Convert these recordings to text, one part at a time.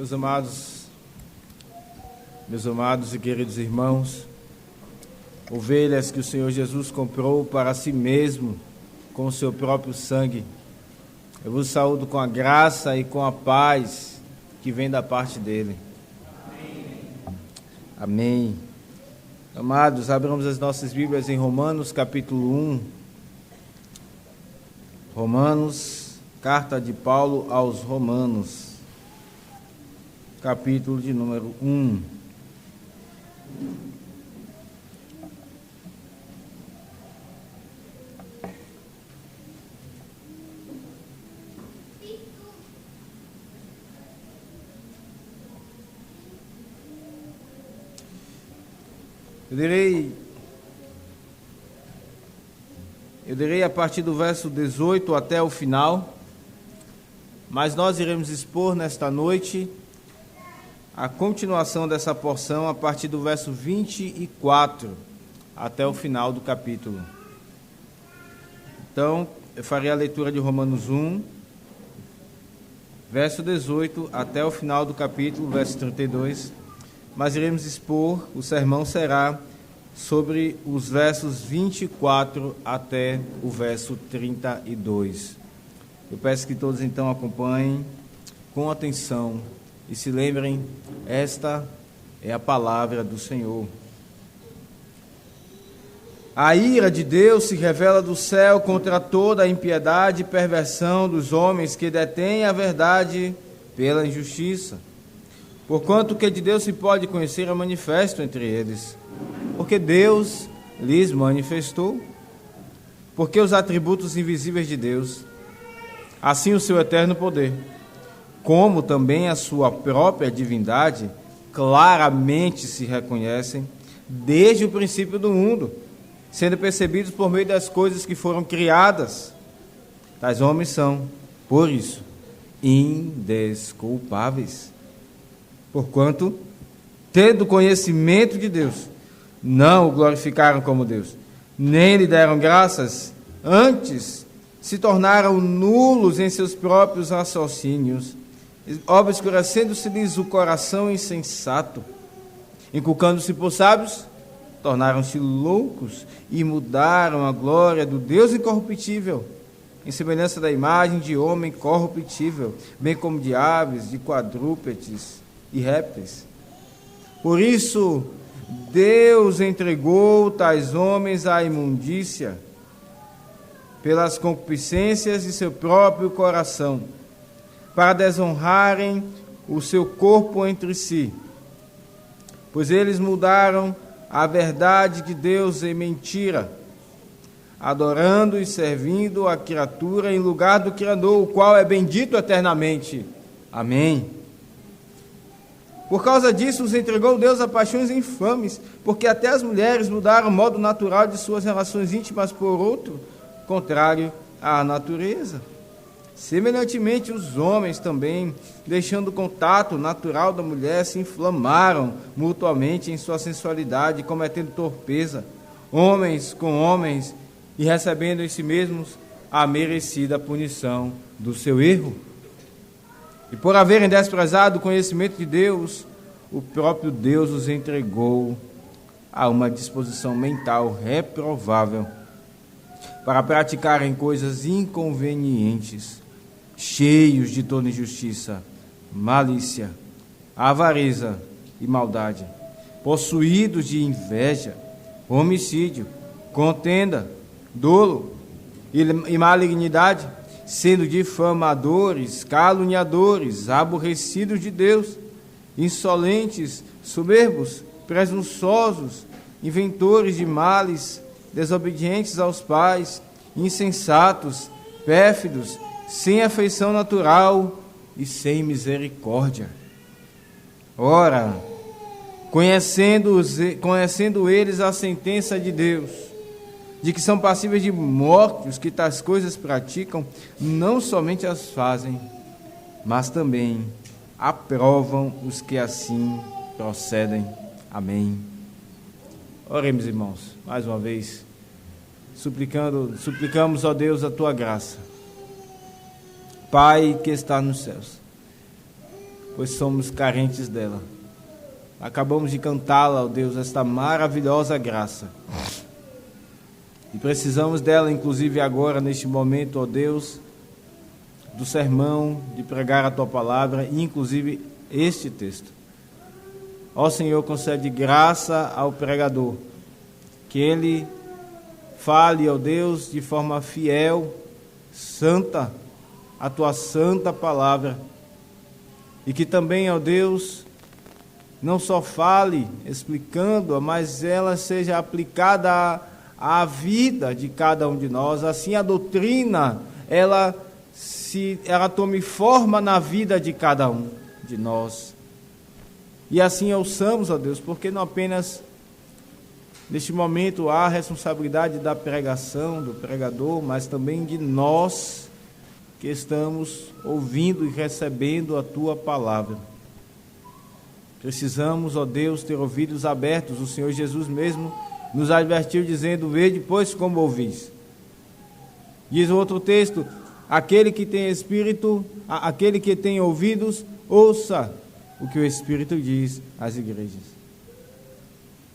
Meus amados e queridos irmãos, ovelhas que o Senhor Jesus comprou para si mesmo com o seu próprio sangue, eu vos saúdo com a graça e com a paz que vem da parte dele. Amém. Amados, abramos as nossas Bíblias em Romanos capítulo 1. Romanos, carta de Paulo aos Romanos, capítulo de número 1. Eu direi a partir do verso 18 até o final, mas nós iremos expor nesta noite a continuação dessa porção a partir do verso 24 até o final do capítulo. Então, eu farei a leitura de Romanos 1, verso 18 até o final do capítulo, verso 32, mas iremos expor, o sermão será sobre os versos 24 até o verso 32. Eu peço que todos então acompanhem com atenção e se lembrem, esta é a palavra do Senhor. A ira de Deus se revela do céu contra toda a impiedade e perversão dos homens que detêm a verdade pela injustiça. Porquanto o que de Deus se pode conhecer é manifesto entre eles, porque Deus lhes manifestou. Porque os atributos invisíveis de Deus, assim o seu eterno poder, como também a sua própria divindade, claramente se reconhecem desde o princípio do mundo, sendo percebidos por meio das coisas que foram criadas. Tais homens são, por isso, indesculpáveis. Porquanto, tendo conhecimento de Deus, não o glorificaram como Deus, nem lhe deram graças, antes se tornaram nulos em seus próprios raciocínios, obscurecendo-se-lhes o coração insensato, inculcando-se por sábios, tornaram-se loucos e mudaram a glória do Deus incorruptível, em semelhança da imagem de homem corruptível, bem como de aves, de quadrúpedes e répteis. Por isso, Deus entregou tais homens à imundícia, pelas concupiscências de seu próprio coração, para desonrarem o seu corpo entre si. Pois eles mudaram a verdade de Deus em mentira, adorando e servindo a criatura em lugar do Criador, o qual é bendito eternamente. Amém. Por causa disso, os entregou Deus a paixões infames, porque até as mulheres mudaram o modo natural de suas relações íntimas por outro, contrário à natureza. Semelhantemente, os homens também, deixando o contato natural da mulher, se inflamaram mutuamente em sua sensualidade, cometendo torpeza, homens com homens, e recebendo em si mesmos a merecida punição do seu erro. E por haverem desprezado o conhecimento de Deus, o próprio Deus os entregou a uma disposição mental reprovável, para praticarem coisas inconvenientes, cheios de toda injustiça, malícia, avareza e maldade, possuídos de inveja, homicídio, contenda, dolo e malignidade, sendo difamadores, caluniadores, aborrecidos de Deus, insolentes, soberbos, presunçosos, inventores de males, desobedientes aos pais, insensatos, pérfidos, sem afeição natural e sem misericórdia. Ora, conhecendo eles a sentença de Deus, de que são passíveis de morte os que tais coisas praticam, não somente as fazem, mas também aprovam os que assim procedem. Amém. Oremos, irmãos, mais uma vez, suplicamos, ó Deus, a tua graça. Pai que está nos céus, pois somos carentes dela. Acabamos de cantá-la, ó Deus, esta maravilhosa graça. E precisamos dela, inclusive agora, neste momento, ó Deus, do sermão, de pregar a Tua palavra, e inclusive este texto. Ó Senhor, concede graça ao pregador, que ele fale, ó Deus, de forma fiel, santa, a Tua santa palavra, e que também, ó Deus, não só fale explicando-a, mas ela seja aplicada à vida de cada um de nós. Assim a doutrina, ela tome forma na vida de cada um de nós. E assim ouçamos, ó Deus, porque não apenas neste momento há a responsabilidade da pregação, do pregador, mas também de nós que estamos ouvindo e recebendo a Tua palavra. Precisamos, ó Deus, ter ouvidos abertos. O Senhor Jesus mesmo nos advertiu dizendo: vede, pois, como ouvis. Diz o outro texto: aquele que tem espírito, aquele que tem ouvidos, ouça o que o Espírito diz às igrejas.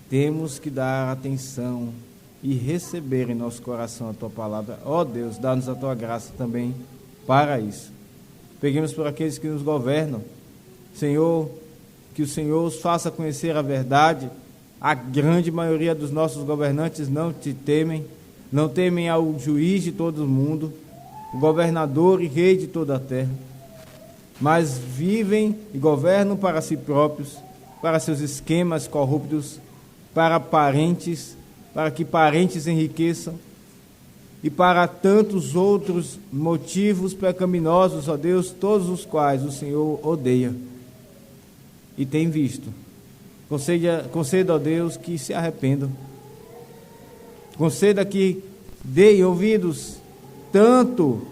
Temos que dar atenção e receber em nosso coração a Tua palavra. Ó Deus, dá-nos a Tua graça também para isso. Peguemos por aqueles que nos governam. Senhor, que o Senhor os faça conhecer a verdade. A grande maioria dos nossos governantes não te temem, não temem ao juiz de todo o mundo, o governador e rei de toda a terra, mas vivem e governam para si próprios, para seus esquemas corruptos, para parentes, para que parentes enriqueçam, e para tantos outros motivos pecaminosos, ó Deus, todos os quais o Senhor odeia e tem visto. Conceda, ó Deus, que se arrependam. Conceda que deem ouvidos tanto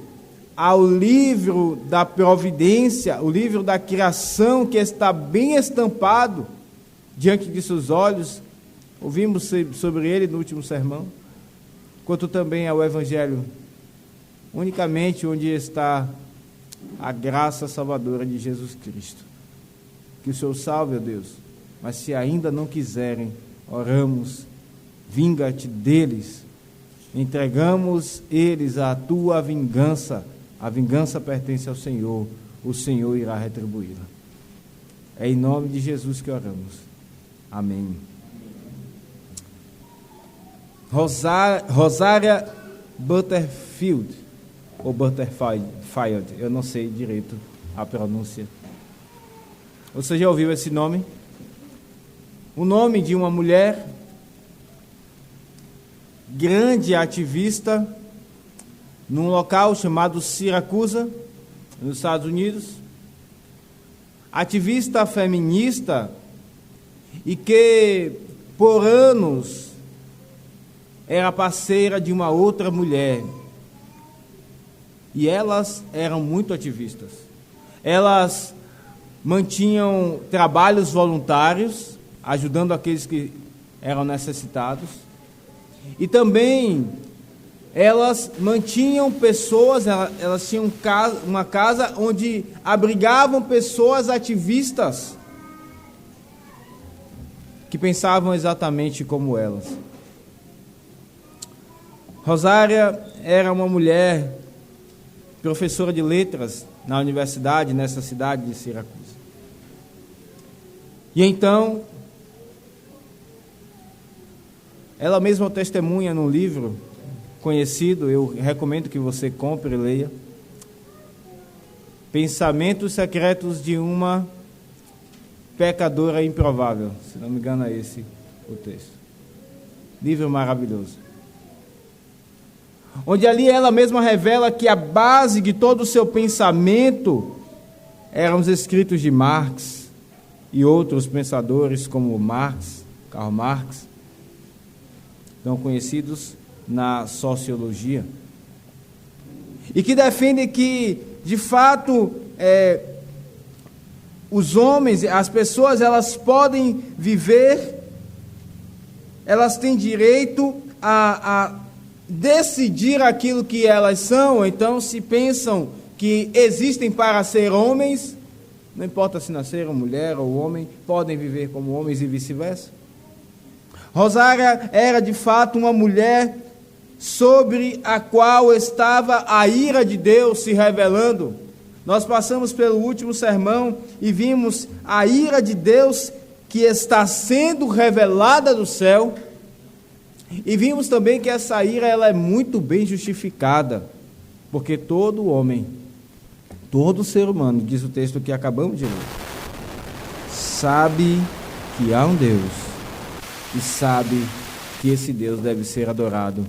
ao livro da providência, o livro da criação, que está bem estampado diante de seus olhos. Ouvimos sobre ele no último sermão. Quanto também ao Evangelho, unicamente onde está a graça salvadora de Jesus Cristo. Que o Senhor salve, ó Deus. Mas se ainda não quiserem, oramos, vinga-te deles, entregamos eles à Tua vingança. A vingança pertence ao Senhor, o Senhor irá retribuí-la. É em nome de Jesus que oramos. Amém. Rosária Butterfield, ou Butterfield, eu não sei direito a pronúncia. Você já ouviu esse nome? O nome de uma mulher grande ativista num local chamado Siracusa, nos Estados Unidos. Ativista feminista e que por anos era parceira de uma outra mulher. E elas eram muito ativistas. Elas mantinham trabalhos voluntários, ajudando aqueles que eram necessitados. E também elas mantinham pessoas, elas tinham uma casa onde abrigavam pessoas ativistas que pensavam exatamente como elas. Rosária era uma mulher professora de letras na universidade, nessa cidade de Siracusa. E então, ela mesma testemunha num livro conhecido, eu recomendo que você compre e leia, Pensamentos Secretos de uma Pecadora Improvável, se não me engano é esse o texto. Livro maravilhoso. Onde ali ela mesma revela que a base de todo o seu pensamento eram os escritos de Marx e outros pensadores como Karl Marx, tão conhecidos na sociologia, e que defendem que, de fato, os homens, as pessoas, elas podem viver, elas têm direito a decidir aquilo que elas são. Então, se pensam que existem para ser homens, Não importa se nasceram mulher ou homem, podem viver como homens e vice-versa. Rosária era de fato uma mulher sobre a qual estava a ira de Deus se revelando. Nós passamos pelo último sermão e vimos a ira de Deus que está sendo revelada do céu. E vimos também que essa ira ela é muito bem justificada, porque todo homem, todo ser humano, diz o texto que acabamos de ler, sabe que há um Deus e sabe que esse Deus deve ser adorado.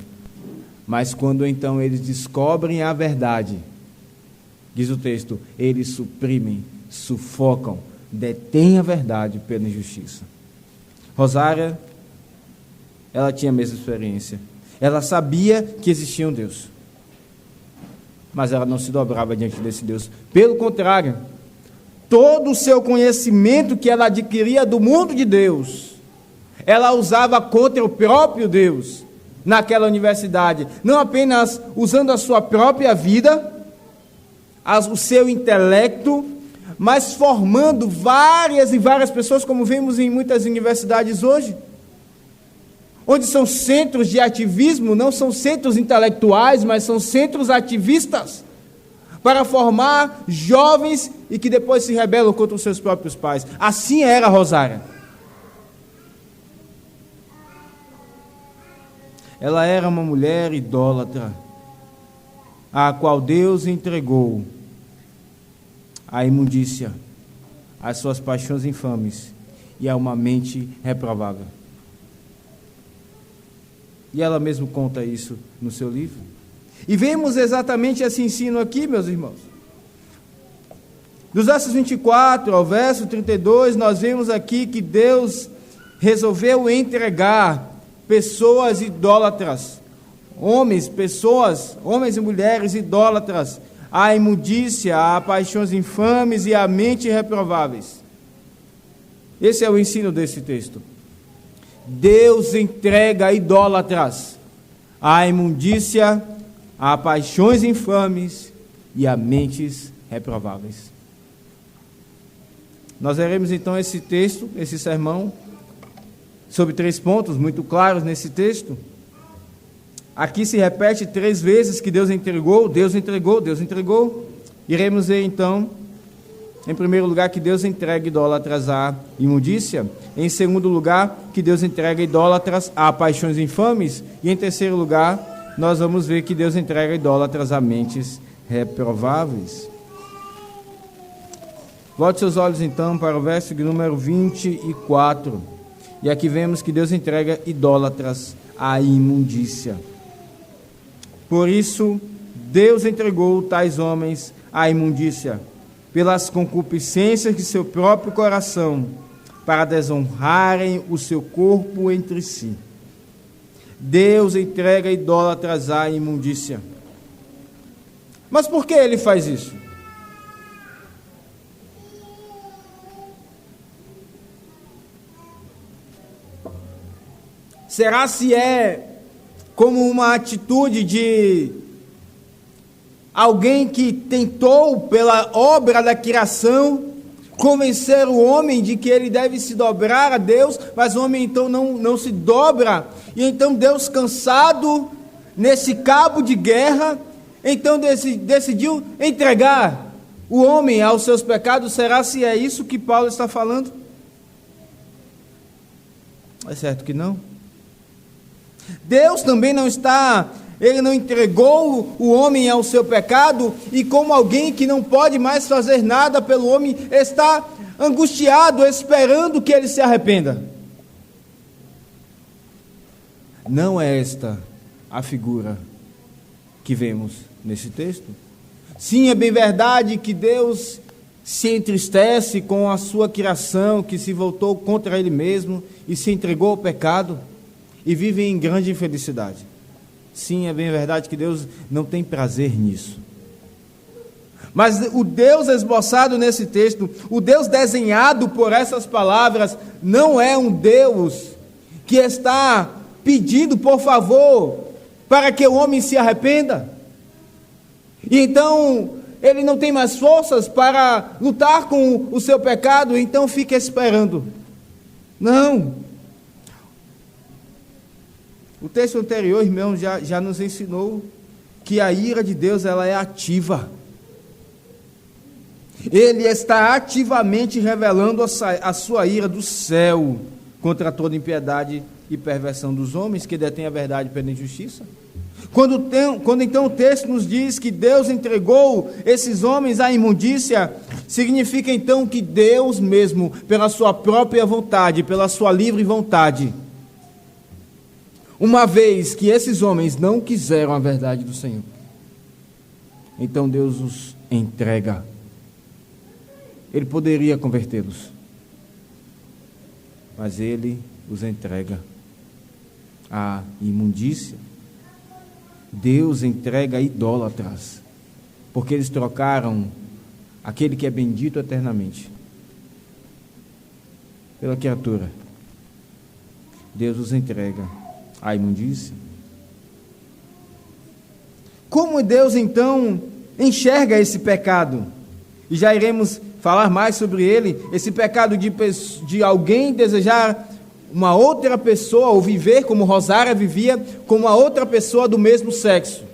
Mas quando então eles descobrem a verdade, diz o texto, eles suprimem, sufocam, detêm a verdade pela injustiça. Rosária, ela tinha a mesma experiência. Ela sabia que existia um Deus, mas ela não se dobrava diante desse Deus. Pelo contrário, todo o seu conhecimento que ela adquiria do mundo de Deus, ela usava contra o próprio Deus naquela universidade. Não apenas usando a sua própria vida, o seu intelecto, mas formando várias e várias pessoas, como vemos em muitas universidades hoje, onde são centros de ativismo, não são centros intelectuais, mas são centros ativistas, para formar jovens e que depois se rebelam contra os seus próprios pais. Assim era Rosária. Ela era uma mulher idólatra, a qual Deus entregou a imundícia, as suas paixões infames e a uma mente reprovável. E ela mesma conta isso no seu livro. E vemos exatamente esse ensino aqui, meus irmãos. Dos versos 24 ao verso 32, nós vemos aqui que Deus resolveu entregar pessoas idólatras, homens e mulheres idólatras, à imundícia, a paixões infames e a mente reprováveis. Esse é o ensino desse texto. Deus entrega idólatras à imundícia, a paixões infames e a mentes reprováveis. Nós veremos então esse texto, esse sermão, sobre 3 pontos muito claros nesse texto. Aqui se repete 3 vezes que Deus entregou, Deus entregou, Deus entregou. Iremos ver então, em primeiro lugar, que Deus entrega idólatras à imundícia. Em segundo lugar, que Deus entrega idólatras a paixões infames. E em terceiro lugar, nós vamos ver que Deus entrega idólatras a mentes reprováveis. Volte seus olhos então para o verso de número 24. E aqui vemos que Deus entrega idólatras à imundícia. Por isso, Deus entregou tais homens à imundícia, pelas concupiscências de seu próprio coração, para desonrarem o seu corpo entre si. Deus entrega idólatras à imundícia. Mas por que ele faz isso? Será se é como uma atitude de alguém que tentou, pela obra da criação, convencer o homem de que ele deve se dobrar a Deus, mas o homem então não se dobra, e então Deus, cansado nesse cabo de guerra, então decidiu entregar o homem aos seus pecados? Será se é isso que Paulo está falando? É certo que não. Deus também ele não entregou o homem ao seu pecado, e como alguém que não pode mais fazer nada pelo homem, está angustiado, esperando que ele se arrependa. Não é esta a figura que vemos nesse texto. Sim, é bem verdade que Deus se entristece com a sua criação, que se voltou contra ele mesmo e se entregou ao pecado, e vive em grande infelicidade. Sim, é bem verdade que Deus não tem prazer nisso. Mas o Deus esboçado nesse texto, o Deus desenhado por essas palavras, não é um Deus que está pedindo, por favor, para que o homem se arrependa. E então, ele não tem mais forças para lutar com o seu pecado, então fica esperando. Não. O texto anterior, irmão, já nos ensinou que a ira de Deus, ela é ativa. Ele está ativamente revelando a sua ira do céu contra toda impiedade e perversão dos homens que detêm a verdade pela injustiça. Quando então o texto nos diz que Deus entregou esses homens à imundícia, significa então que Deus mesmo, pela sua própria vontade, pela sua livre vontade, uma vez que esses homens não quiseram a verdade do Senhor, então Deus os entrega. Ele poderia convertê-los, mas Ele os entrega à imundícia. Deus entrega a idólatras, porque eles trocaram aquele que é bendito eternamente pela criatura. Deus os entrega à imundícia. Como Deus então enxerga esse pecado? E já iremos falar mais sobre ele, esse pecado de alguém desejar uma outra pessoa, ou viver como Rosária vivia, com uma outra pessoa do mesmo sexo.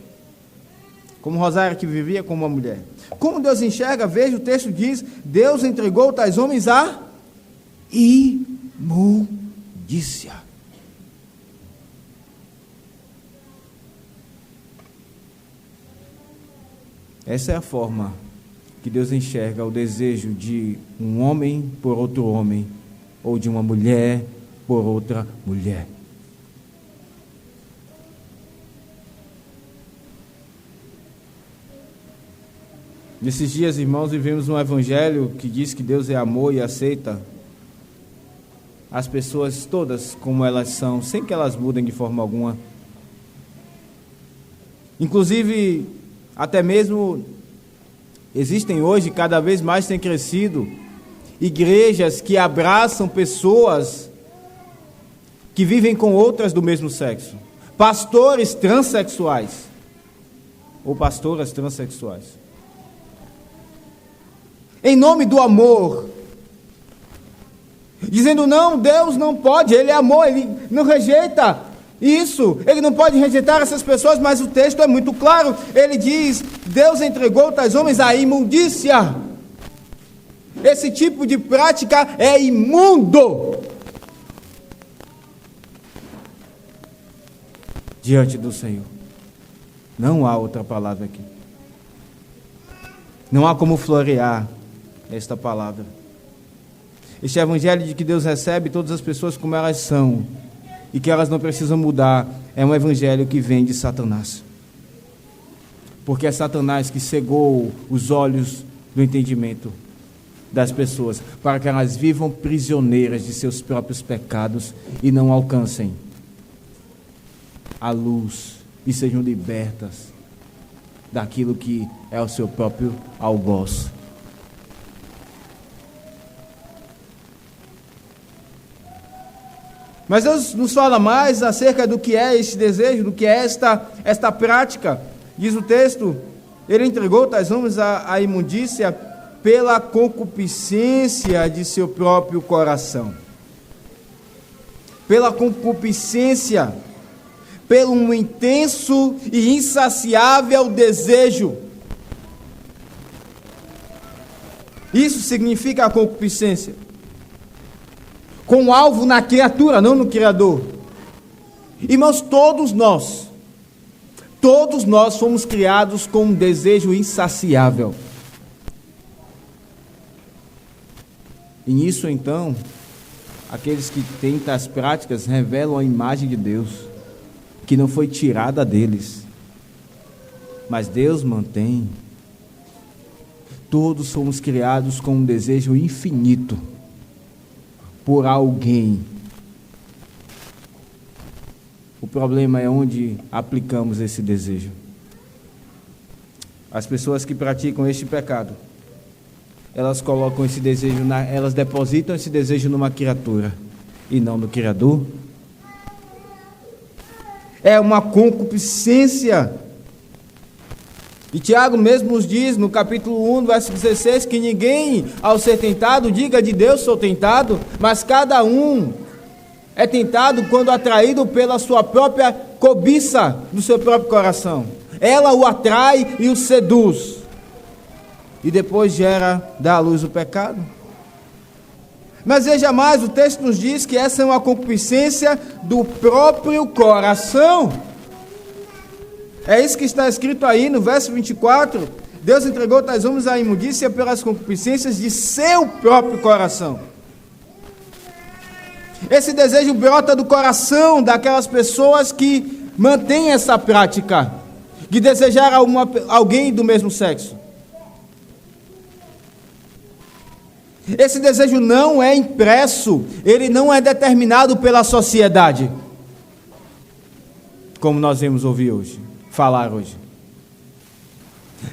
Como Rosária que vivia com uma mulher. Como Deus enxerga? Veja, o texto diz, Deus entregou tais homens à imundícia. Essa é a forma que Deus enxerga o desejo de um homem por outro homem, ou de uma mulher por outra mulher. Nesses dias, irmãos, vivemos um evangelho que diz que Deus é amor e aceita as pessoas todas como elas são, sem que elas mudem de forma alguma. Inclusive, até mesmo existem hoje, cada vez mais tem crescido, igrejas que abraçam pessoas que vivem com outras do mesmo sexo. Pastores transexuais. Ou pastoras transexuais. Em nome do amor. Dizendo, não, Deus não pode, Ele é amor, Ele não rejeita isso. Ele não pode rejeitar essas pessoas, mas o texto é muito claro. Ele diz, Deus entregou tais homens à imundícia. Esse tipo de prática é imundo diante do Senhor. Não há outra palavra aqui. Não há como florear esta palavra. Este evangelho de que Deus recebe todas as pessoas como elas são e que elas não precisam mudar é um evangelho que vem de Satanás. Porque é Satanás que cegou os olhos do entendimento das pessoas para que elas vivam prisioneiras de seus próprios pecados e não alcancem a luz e sejam libertas daquilo que é o seu próprio algoz. Mas Deus nos fala mais acerca do que é este desejo, do que é esta prática. Diz o texto, Ele entregou tais homens à imundícia pela concupiscência de seu próprio coração. Pela concupiscência, pelo um intenso e insaciável desejo. Isso significa a concupiscência. Com alvo na criatura, não no Criador. Irmãos, todos nós fomos criados com um desejo insaciável. E nisso, então, aqueles que têm tais práticas revelam a imagem de Deus, que não foi tirada deles, mas Deus mantém. Todos fomos criados com um desejo infinito por alguém. O problema é onde aplicamos esse desejo. As pessoas que praticam este pecado, elas colocam esse desejo, elas depositam esse desejo numa criatura e não no Criador. É uma concupiscência. E Tiago mesmo nos diz, no capítulo 1, verso 16, que ninguém, ao ser tentado, diga de Deus sou tentado, mas cada um é tentado quando atraído pela sua própria cobiça do seu próprio coração. Ela o atrai e o seduz. E depois dá à luz o pecado. Mas veja mais, o texto nos diz que essa é uma concupiscência do próprio coração. É isso que está escrito aí no verso 24. Deus entregou tais homens à imundícia pelas concupiscências de seu próprio coração. Esse desejo brota do coração daquelas pessoas que mantêm essa prática de desejar alguém do mesmo sexo. Esse desejo não é impresso, ele não é determinado pela sociedade, como nós vamos falar hoje.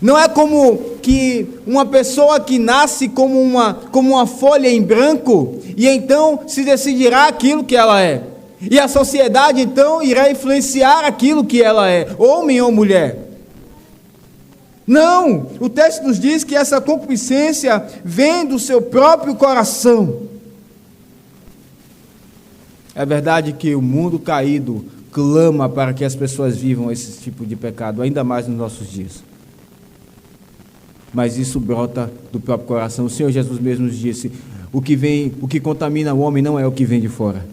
Não é como que uma pessoa que nasce como uma folha em branco e então se decidirá aquilo que ela é. E a sociedade então irá influenciar aquilo que ela é, homem ou mulher. Não, o texto nos diz que essa concupiscência vem do seu próprio coração. É verdade que o mundo caído clama para que as pessoas vivam esse tipo de pecado, ainda mais nos nossos dias. Mas isso brota do próprio coração. O Senhor Jesus mesmo nos disse, o que contamina o homem não é o que vem de fora,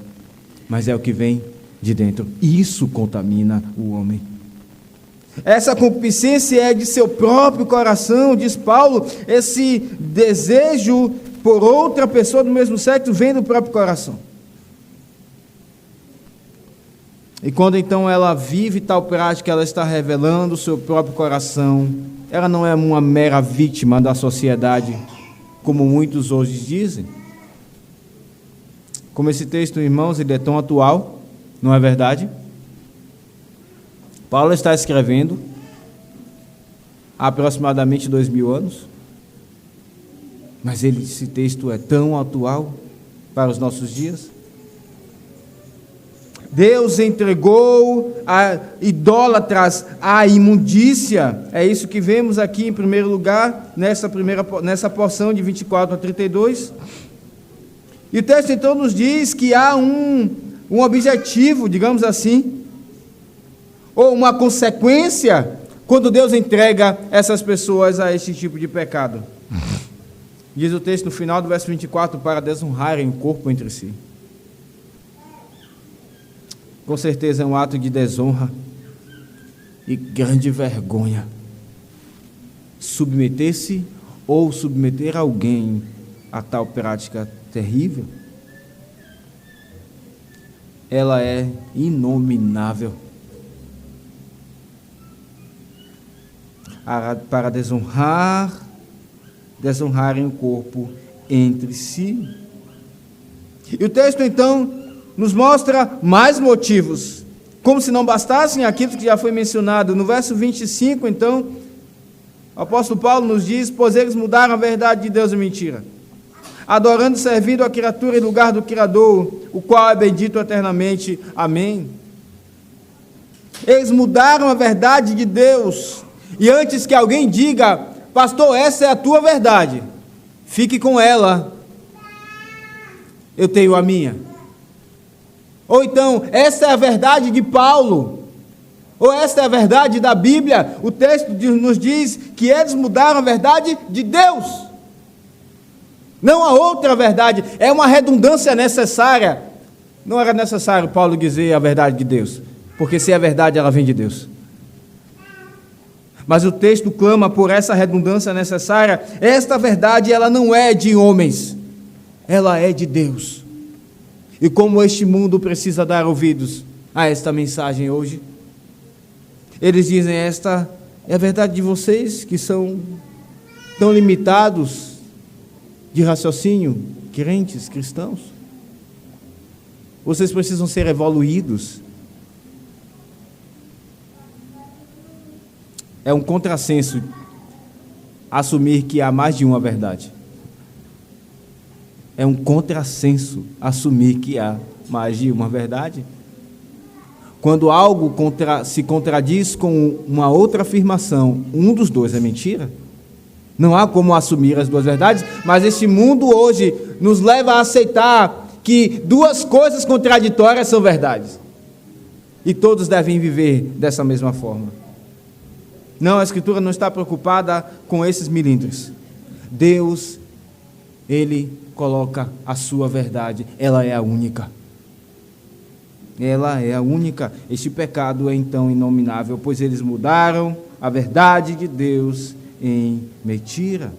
mas é o que vem de dentro. Isso contamina o homem. Essa concupiscência é de seu próprio coração, diz Paulo. Esse desejo por outra pessoa do mesmo sexo vem do próprio coração. E quando então ela vive tal prática, ela está revelando o seu próprio coração. Ela não é uma mera vítima da sociedade, como muitos hoje dizem. Como esse texto, irmãos, ele é tão atual, não é verdade? Paulo está escrevendo há aproximadamente 2000 anos, mas esse texto é tão atual para os nossos dias. Deus entregou a idólatras à imundícia. É isso que vemos aqui em primeiro lugar, nessa porção de 24 a 32. E o texto então nos diz que há um objetivo, digamos assim, ou uma consequência, quando Deus entrega essas pessoas a este tipo de pecado. Diz o texto no final do verso 24, para desonrarem o corpo entre si. Com certeza é um ato de desonra e grande vergonha. Submeter-se ou submeter alguém a tal prática terrível, ela é inominável. Para desonrarem o corpo entre si. E o texto então nos mostra mais motivos, como se não bastassem aquilo que já foi mencionado. No verso 25, então, o apóstolo Paulo nos diz, pois eles mudaram a verdade de Deus em mentira, adorando e servindo a criatura em lugar do Criador, o qual é bendito eternamente. Amém. Eles mudaram a verdade de Deus, e antes que alguém diga, pastor, essa é a tua verdade, fique com ela, eu tenho a minha. Ou então, essa é a verdade de Paulo, ou essa é a verdade da Bíblia. O texto nos diz que eles mudaram a verdade de Deus, não a outra verdade. É uma redundância necessária. Não era necessário Paulo dizer a verdade de Deus, porque se é verdade, ela vem de Deus. Mas o texto clama por essa redundância necessária. Esta verdade, ela não é de homens, ela é de Deus. E como este mundo precisa dar ouvidos a esta mensagem hoje, eles dizem, esta é a verdade de vocês que são tão limitados de raciocínio, crentes, cristãos. Vocês precisam ser evoluídos. É um contrassenso assumir que há mais de uma verdade. É um contrassenso assumir que há mais de uma verdade. Quando algo se contradiz com uma outra afirmação, um dos dois é mentira. Não há como assumir as duas verdades, mas este mundo hoje nos leva a aceitar que duas coisas contraditórias são verdades. E todos devem viver dessa mesma forma. Não, a Escritura não está preocupada com esses milímetros. Deus, Ele coloca a sua verdade, ela é a única. Ela é a única. Este pecado é então inominável, pois eles mudaram a verdade de Deus em mentira.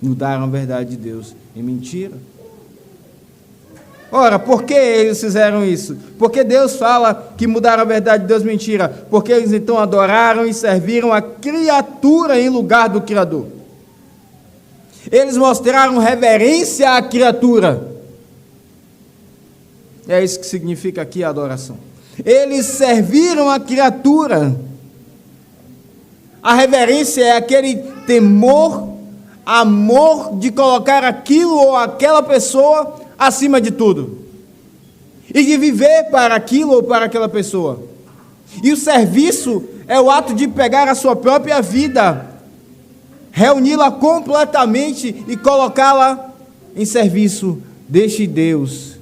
Mudaram a verdade de Deus em mentira. Ora, por que eles fizeram isso? Porque Deus fala que mudaram a verdade de Deus em mentira. Porque eles então adoraram e serviram a criatura em lugar do Criador. Eles mostraram reverência à criatura. É isso que significa aqui a adoração. Eles serviram a criatura. A reverência é aquele temor, amor de colocar aquilo ou aquela pessoa acima de tudo. E de viver para aquilo ou para aquela pessoa. E o serviço é o ato de pegar a sua própria vida, reuni-la completamente e colocá-la em serviço deste Deus,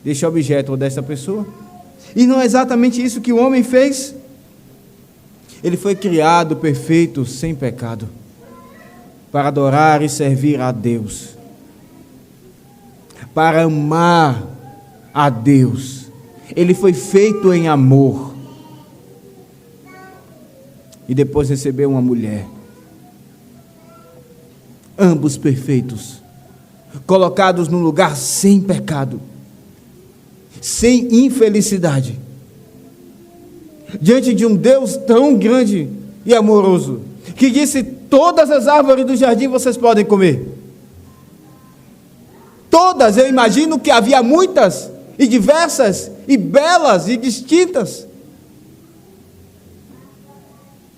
deste objeto ou desta pessoa. E não é exatamente isso que o homem fez? Ele foi criado perfeito, sem pecado, para adorar e servir a Deus, para amar a Deus. Ele foi feito em amor. E depois recebeu uma mulher. Ambos perfeitos, colocados num lugar sem pecado, sem infelicidade, diante de um Deus tão grande e amoroso, que disse: todas as árvores do jardim vocês podem comer. Todas, eu imagino que havia muitas, e diversas, e belas, e distintas.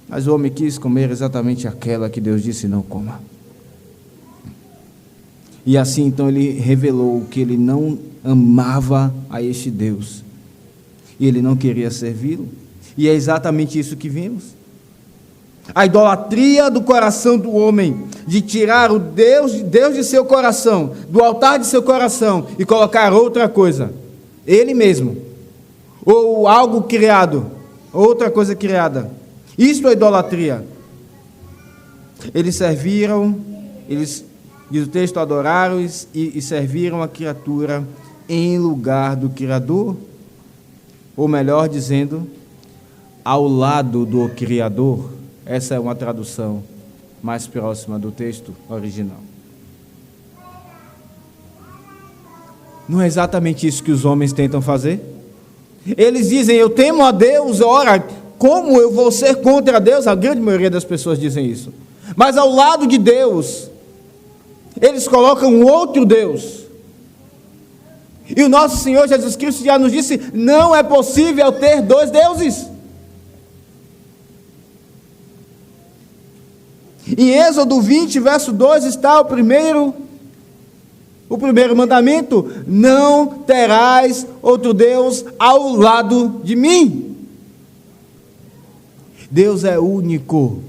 Mas o homem quis comer exatamente aquela que Deus disse: não coma. E assim então ele revelou que ele não amava a este Deus, e ele não queria servi-lo. E é exatamente isso que vimos. A idolatria do coração do homem, de tirar o Deus de seu coração, do altar de seu coração, e colocar outra coisa, ele mesmo, ou algo criado, outra coisa criada. Isto é idolatria. Eles serviram, diz o texto, adoraram e serviram a criatura em lugar do Criador, ou melhor dizendo, ao lado do Criador. Essa é uma tradução mais próxima do texto original. Não é exatamente isso que os homens tentam fazer? Eles dizem: eu temo a Deus, ora, como eu vou ser contra Deus? A grande maioria das pessoas dizem isso. Mas ao lado de Deus, eles colocam um outro Deus. E o nosso Senhor Jesus Cristo já nos disse: não é possível ter dois deuses. Em Êxodo 20, verso 2, está o primeiro mandamento: não terás outro Deus ao lado de mim. Deus é único,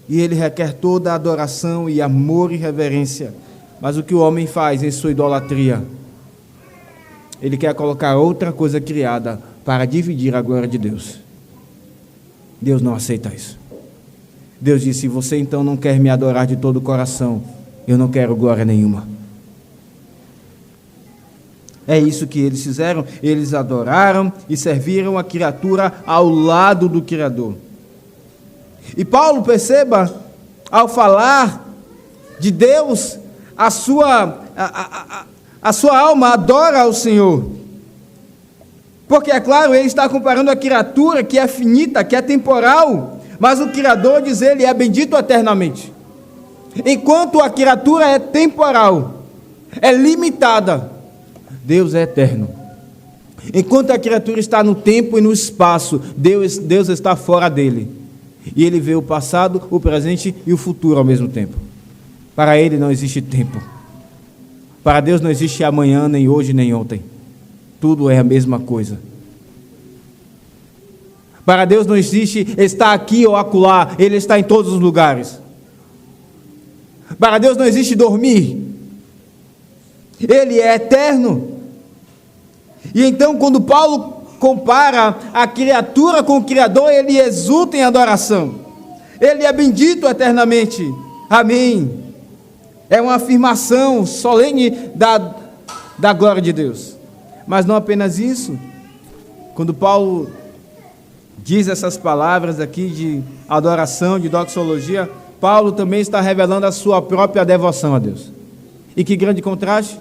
e Ele requer toda a adoração e amor e reverência. Mas o que o homem faz em sua idolatria? Ele quer colocar outra coisa criada para dividir a glória de Deus. Deus não aceita isso. Deus disse: você então não quer me adorar de todo o coração, eu não quero glória nenhuma. É isso que eles fizeram. Eles adoraram e serviram a criatura ao lado do Criador. E Paulo, perceba, ao falar de Deus, a sua alma adora ao Senhor. Porque, é claro, ele está comparando a criatura que é finita, que é temporal, mas o Criador, diz ele, é bendito eternamente. Enquanto a criatura é temporal, é limitada, Deus é eterno. Enquanto a criatura está no tempo e no espaço, Deus está fora dele. E ele vê o passado, o presente e o futuro ao mesmo tempo. Para ele não existe tempo. Para Deus não existe amanhã, nem hoje, nem ontem. Tudo é a mesma coisa. Para Deus não existe estar aqui ou acolá, Ele está em todos os lugares. Para Deus não existe dormir, Ele é eterno. E então, quando Paulo compara a criatura com o Criador, ele exulta em adoração. Ele é bendito eternamente. Amém. É uma afirmação solene da glória de Deus. Mas não apenas isso. Quando Paulo diz essas palavras aqui de adoração, de doxologia, Paulo também está revelando a sua própria devoção a Deus. E que grande contraste!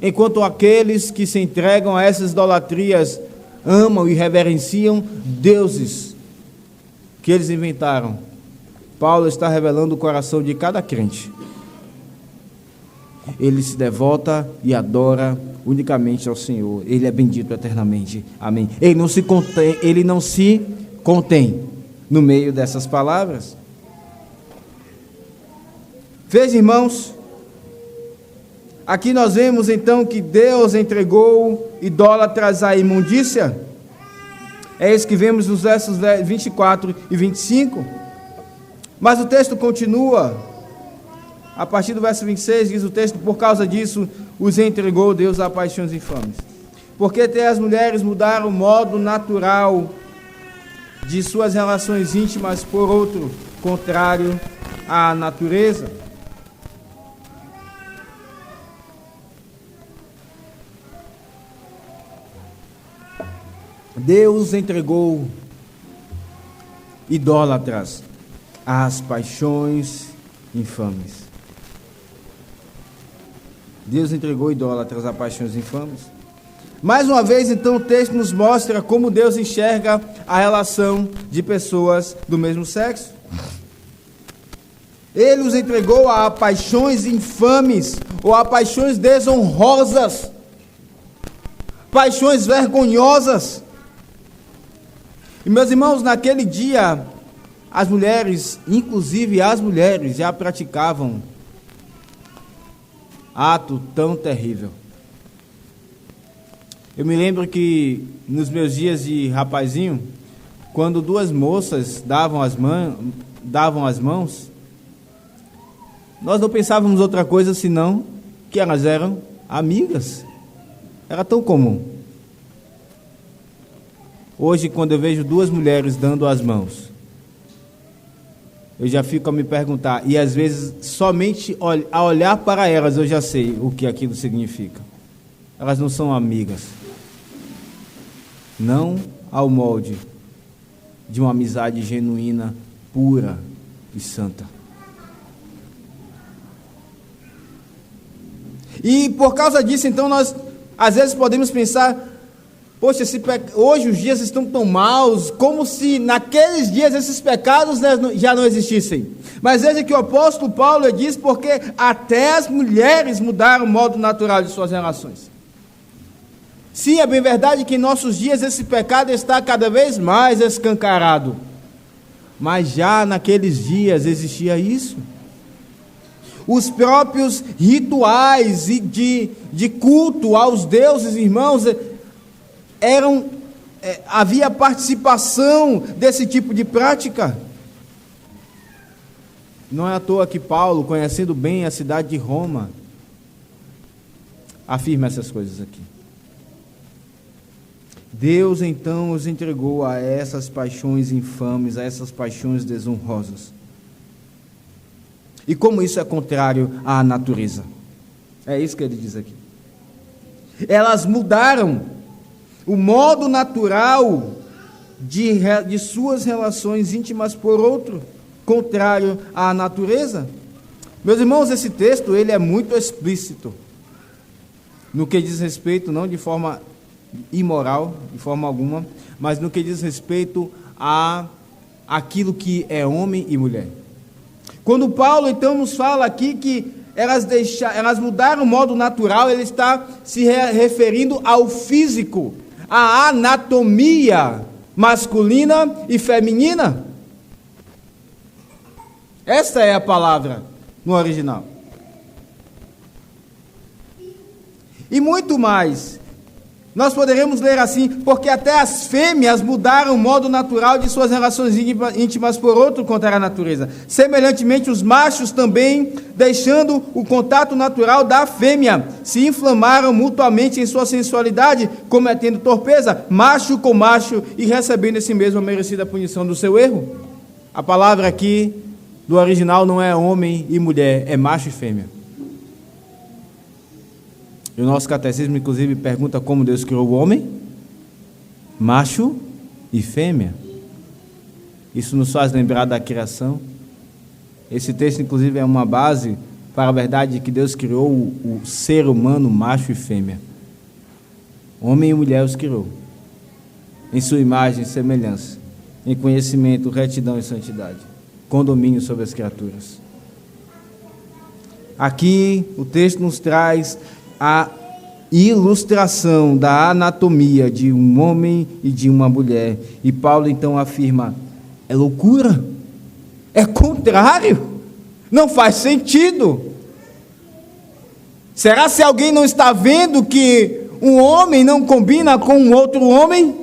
Enquanto aqueles que se entregam a essas idolatrias amam e reverenciam deuses que eles inventaram, Paulo está revelando o coração de cada crente. Ele se devota e adora unicamente ao Senhor. Ele é bendito eternamente. Amém. Ele não se contém no meio dessas palavras. Veja, irmãos, aqui nós vemos então que Deus entregou idólatras à imundícia. É isso que vemos nos versos 24 e 25. Mas o texto continua. A partir do verso 26 diz o texto: por causa disso os entregou Deus a paixões infames. Porque até as mulheres mudaram o modo natural de suas relações íntimas por outro, contrário à natureza. Deus entregou idólatras às paixões infames. Deus entregou idólatras a paixões infames. Mais uma vez, então, o texto nos mostra como Deus enxerga a relação de pessoas do mesmo sexo. Ele os entregou a paixões infames, ou a paixões desonrosas, paixões vergonhosas. E, meus irmãos, naquele dia, as mulheres, inclusive as mulheres, já praticavam ato tão terrível. Eu me lembro que nos meus dias de rapazinho, quando duas moças davam as mãos, nós não pensávamos outra coisa senão que elas eram amigas. Era tão comum. Hoje, quando eu vejo duas mulheres dando as mãos, eu já fico a me perguntar, e às vezes somente a olhar para elas eu já sei o que aquilo significa. Elas não são amigas. Não ao molde de uma amizade genuína, pura e santa. E por causa disso, então, nós às vezes podemos pensar: poxa, hoje os dias estão tão maus, como se naqueles dias esses pecados já não existissem. Mas veja que o apóstolo Paulo diz: porque até as mulheres mudaram o modo natural de suas relações. Sim, é bem verdade que em nossos dias esse pecado está cada vez mais escancarado. Mas já naqueles dias existia isso. Os próprios rituais de culto aos deuses, irmãos, havia participação desse tipo de prática. Não é à toa que Paulo, conhecendo bem a cidade de Roma, afirma essas coisas aqui. Deus então os entregou a essas paixões infames, a essas paixões desonrosas. E como isso é contrário à natureza? É isso que ele diz aqui. Elas mudaram o modo natural de suas relações íntimas por outro, contrário à natureza. Meus irmãos, esse texto ele é muito explícito no que diz respeito, não de forma imoral, de forma alguma, mas no que diz respeito a aquilo que é homem e mulher. Quando Paulo então nos fala aqui que elas mudaram o modo natural, ele está se referindo ao físico, à anatomia masculina e feminina. Esta é a palavra no original. E muito mais. Nós poderemos ler assim: porque até as fêmeas mudaram o modo natural de suas relações íntimas por outro contra a natureza. Semelhantemente, os machos também, deixando o contato natural da fêmea, se inflamaram mutuamente em sua sensualidade, cometendo torpeza, macho com macho, e recebendo em si mesmo a merecida punição do seu erro. A palavra aqui do original não é homem e mulher, é macho e fêmea. E o nosso catecismo, inclusive, pergunta como Deus criou o homem, macho e fêmea. Isso nos faz lembrar da criação. Esse texto, inclusive, é uma base para a verdade de que Deus criou o ser humano, macho e fêmea. Homem e mulher os criou, em sua imagem e semelhança, em conhecimento, retidão e santidade, com domínio sobre as criaturas. Aqui, o texto nos traz a ilustração da anatomia de um homem e de uma mulher. E Paulo então afirma: é loucura, é contrário, não faz sentido. Será se alguém não está vendo que um homem não combina com um outro homem?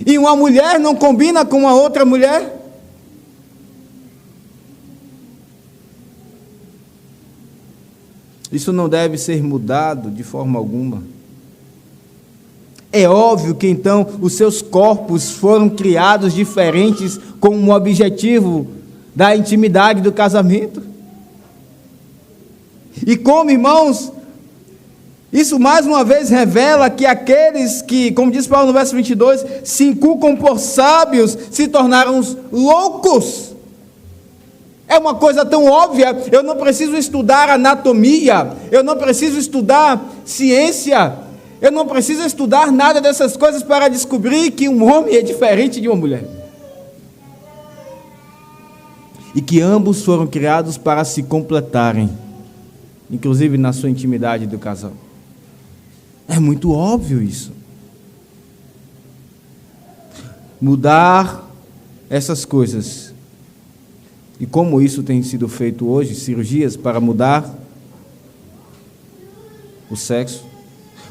E uma mulher não combina com uma outra mulher? Isso não deve ser mudado de forma alguma. É óbvio que então os seus corpos foram criados diferentes com o objetivo da intimidade do casamento. E como, irmãos, isso mais uma vez revela que aqueles que, como diz Paulo no verso 22, se inculcam por sábios, se tornaram loucos. É uma coisa tão óbvia, eu não preciso estudar anatomia, eu não preciso estudar ciência, eu não preciso estudar nada dessas coisas para descobrir que um homem é diferente de uma mulher. E que ambos foram criados para se completarem, inclusive na sua intimidade do casal. É muito óbvio isso. Mudar essas coisas. E como isso tem sido feito hoje, cirurgias para mudar o sexo.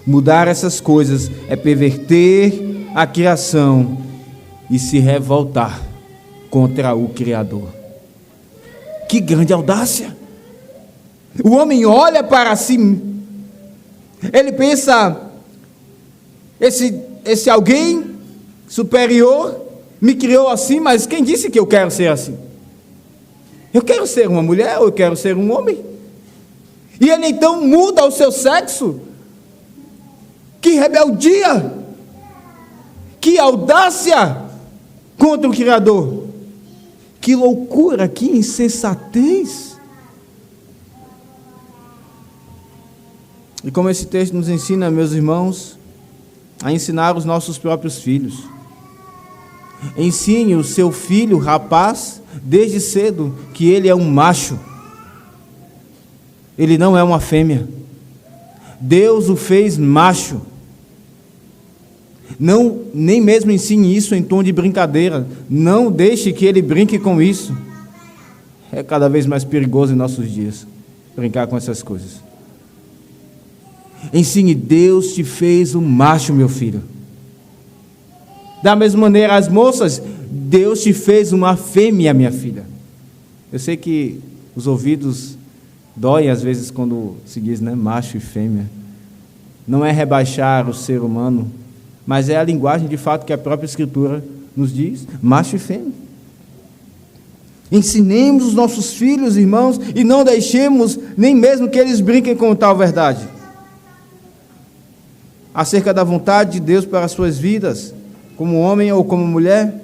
Mudar essas coisas é perverter a criação e se revoltar contra o Criador. Que grande audácia! O homem olha para si, ele pensa: esse alguém superior me criou assim, mas quem disse que eu quero ser assim? Eu quero ser uma mulher ou eu quero ser um homem? E ele então muda o seu sexo? Que rebeldia! Que audácia contra o Criador! Que loucura, que insensatez! E como esse texto nos ensina, meus irmãos, a ensinar os nossos próprios filhos. Ensine o seu filho, rapaz, desde cedo, que ele é um macho. Ele não é uma fêmea. Deus o fez macho. Não, nem mesmo ensine isso em tom de brincadeira. Não deixe que ele brinque com isso. É cada vez mais perigoso em nossos dias brincar com essas coisas. Ensine: Deus te fez um macho, meu filho. Da mesma maneira, as moças: Deus te fez uma fêmea, minha filha. Eu sei que os ouvidos doem às vezes quando se diz, né, macho e fêmea. Não é rebaixar o ser humano, mas é a linguagem de fato que a própria Escritura nos diz: macho e fêmea. Ensinemos os nossos filhos, irmãos, e não deixemos nem mesmo que eles brinquem com tal verdade acerca da vontade de Deus para as suas vidas, como homem ou como mulher.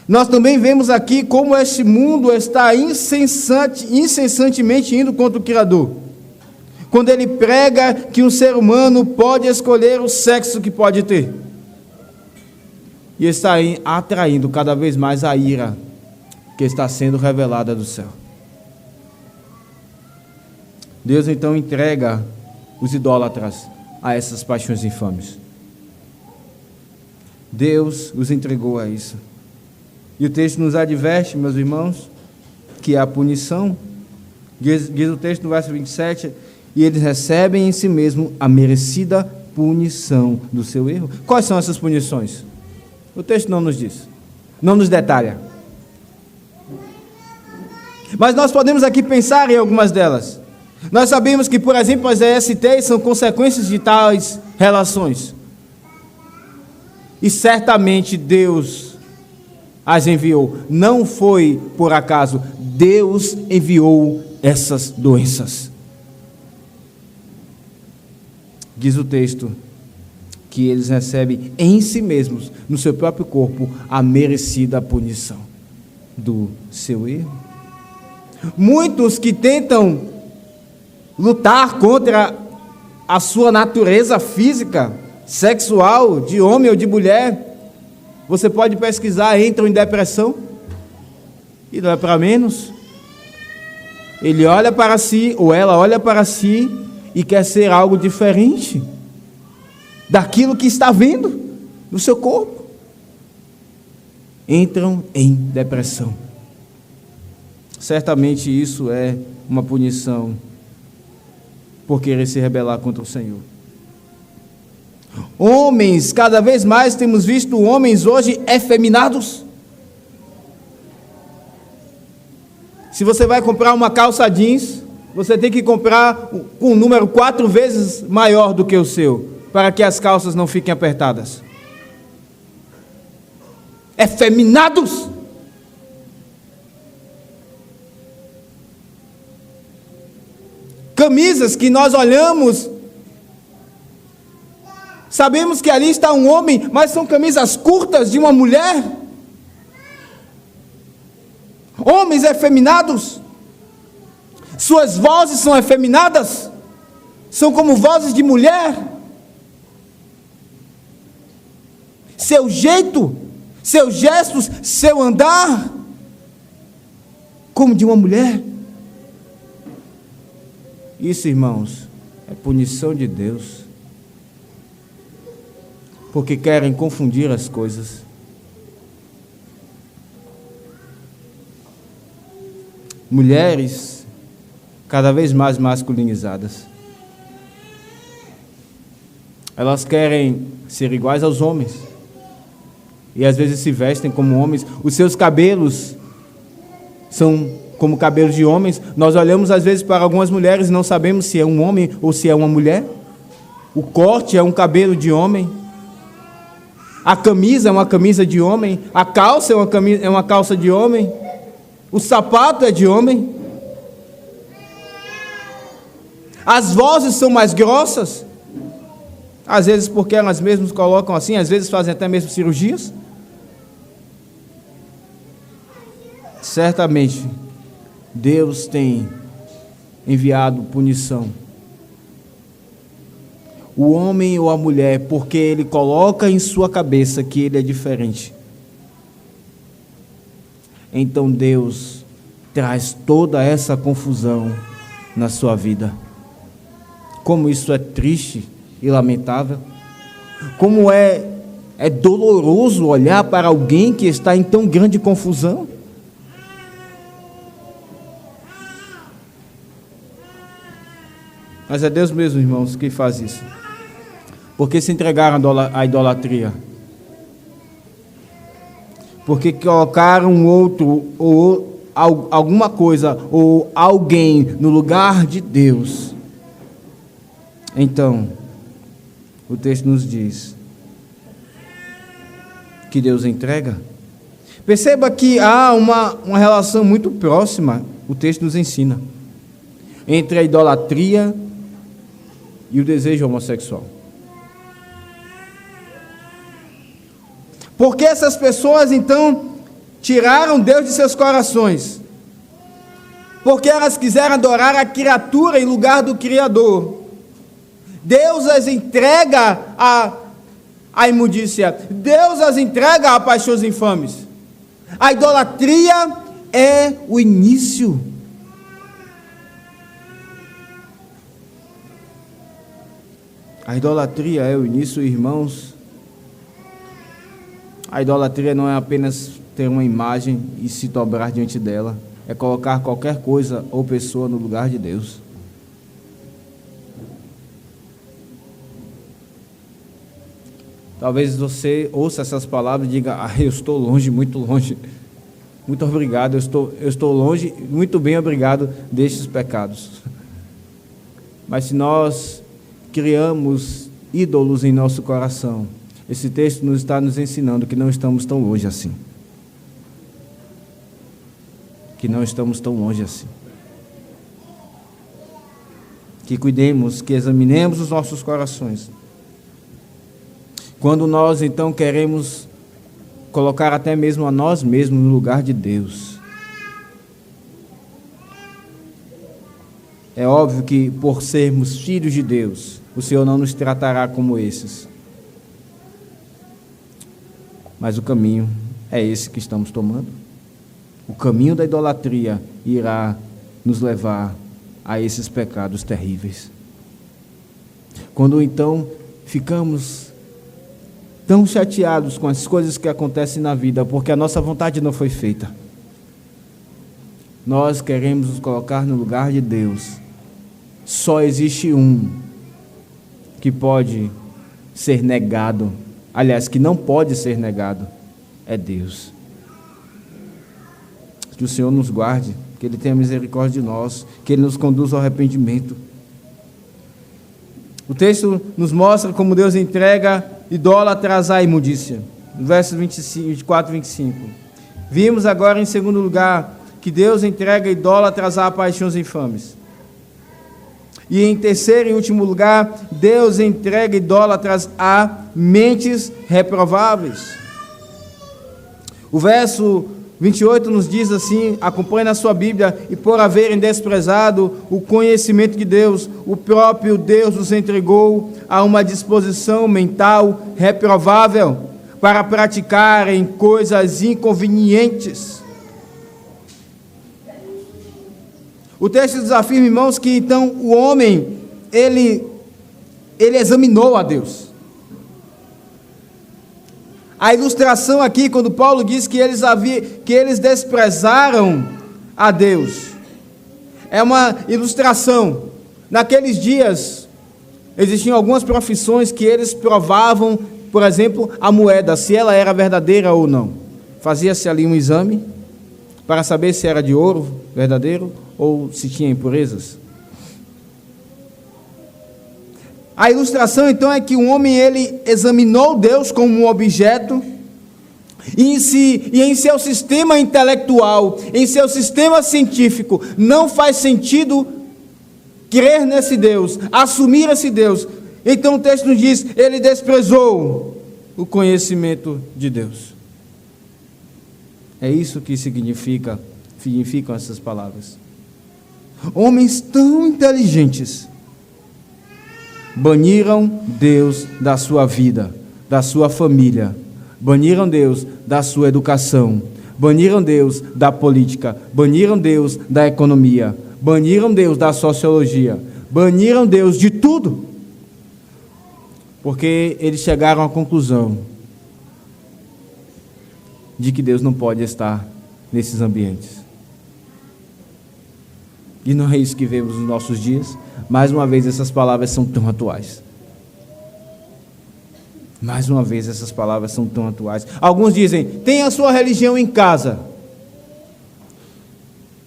Nós também vemos aqui como este mundo está incessantemente indo contra o Criador, quando ele prega que um ser humano pode escolher o sexo que pode ter, e está atraindo cada vez mais a ira que está sendo revelada do céu. Deus então entrega os idólatras a essas paixões infames. Deus os entregou a isso. E o texto nos adverte, meus irmãos, que a punição, diz o texto no verso 27, e eles recebem em si mesmo a merecida punição do seu erro. Quais são essas punições? O texto não nos diz, não nos detalha. Mas nós podemos aqui pensar em algumas delas. Nós sabemos que, por exemplo, as ESTs são consequências de tais relações. E certamente Deus as enviou. Não foi por acaso. Deus enviou essas doenças. Diz o texto que eles recebem em si mesmos, no seu próprio corpo, a merecida punição do seu erro. Muitos que tentam lutar contra a sua natureza física, sexual, de homem ou de mulher, você pode pesquisar, entram em depressão, e não é para menos. Ele olha para si, ou ela olha para si, e quer ser algo diferente daquilo que está vendo no seu corpo. Entram em depressão. Certamente isso é uma punição por querer se rebelar contra o Senhor. Homens, cada vez mais temos visto homens hoje efeminados. Se você vai comprar uma calça jeans, você tem que comprar com um número 4 vezes maior do que o seu, para que as calças não fiquem apertadas. Efeminados! Camisas que nós olhamos, sabemos que ali está um homem, mas são camisas curtas de uma mulher. Homens efeminados. Suas vozes são efeminadas, são como vozes de mulher. Seu jeito, seus gestos, seu andar, como de uma mulher. Isso, irmãos, é punição de Deus, porque querem confundir as coisas. Mulheres cada vez mais masculinizadas. Elas querem ser iguais aos homens, e às vezes se vestem como homens. Os seus cabelos são como cabelos de homens. Nós olhamos às vezes para algumas mulheres e não sabemos se é um homem ou se é uma mulher. O corte é um cabelo de homem. A camisa é uma camisa de homem. A calça é uma calça de homem. O sapato é de homem. As vozes são mais grossas. Às vezes porque elas mesmas colocam assim, às vezes fazem até mesmo cirurgias. Certamente Deus tem enviado punição. O homem ou a mulher, porque ele coloca em sua cabeça que ele é diferente. Então Deus traz toda essa confusão na sua vida. Como isso é triste e lamentável. Como é doloroso olhar para alguém que está em tão grande confusão. Mas é Deus mesmo, irmãos, que faz isso. Porque se entregaram à idolatria. Porque colocaram um outro, ou alguma coisa, ou alguém no lugar de Deus. Então, o texto nos diz que Deus entrega. Perceba que há uma relação muito próxima, o texto nos ensina, entre a idolatria e o desejo homossexual. Porque essas pessoas, então, tiraram Deus de seus corações. Porque elas quiseram adorar a criatura em lugar do Criador. Deus as entrega à imundícia. Deus as entrega a paixões infames. A idolatria é o início. A idolatria é o início, irmãos. A idolatria não é apenas ter uma imagem e se dobrar diante dela. É colocar qualquer coisa ou pessoa no lugar de Deus. Talvez você ouça essas palavras e diga: eu estou longe, muito longe. Muito obrigado, eu estou longe, muito bem, obrigado, destes pecados. Mas se nós criamos ídolos em nosso coração, esse texto nos está nos ensinando que não estamos tão longe assim. Que não estamos tão longe assim. Que cuidemos, que examinemos os nossos corações. Quando nós então queremos colocar até mesmo a nós mesmos no lugar de Deus. É óbvio que por sermos filhos de Deus, o Senhor não nos tratará como esses. Mas o caminho é esse que estamos tomando. O caminho da idolatria irá nos levar a esses pecados terríveis. Quando então ficamos tão chateados com as coisas que acontecem na vida, porque a nossa vontade não foi feita, nós queremos nos colocar no lugar de Deus. Só existe um que pode ser negado, aliás, que não pode ser negado, é Deus. Que o Senhor nos guarde, que Ele tenha misericórdia de nós, que Ele nos conduza ao arrependimento. O texto nos mostra como Deus entrega idólatras à imundícia. No versos 24 e 25. Vimos agora, em segundo lugar, que Deus entrega idólatras a paixões infames. E em terceiro e último lugar, Deus entrega idólatras a mentes reprováveis. O verso 28 nos diz assim, acompanhe na sua Bíblia: e por haverem desprezado o conhecimento de Deus, o próprio Deus os entregou a uma disposição mental reprovável para praticarem coisas inconvenientes. O texto desafia, irmãos, que então o homem, ele examinou a Deus. A ilustração aqui, quando Paulo diz que eles desprezaram a Deus, é uma ilustração. Naqueles dias, existiam algumas profissões que eles provavam, por exemplo, a moeda, se ela era verdadeira ou não. Fazia-se ali um exame para saber se era de ouro verdadeiro ou se tinha impurezas. A ilustração então é que o homem ele examinou Deus como um objeto e em seu sistema intelectual, em seu sistema científico, não faz sentido crer nesse Deus, assumir esse Deus. Então o texto nos diz, ele desprezou o conhecimento de Deus. É isso que significam essas palavras. Homens tão inteligentes baniram Deus da sua vida, da sua família, baniram Deus da sua educação, baniram Deus da política, baniram Deus da economia, baniram Deus da sociologia, baniram Deus de tudo, porque eles chegaram à conclusão de que Deus não pode estar nesses ambientes. E não é isso que vemos nos nossos dias. Mais uma vez, essas palavras são tão atuais. Mais uma vez, essas palavras são tão atuais. Alguns dizem, tenha a sua religião em casa.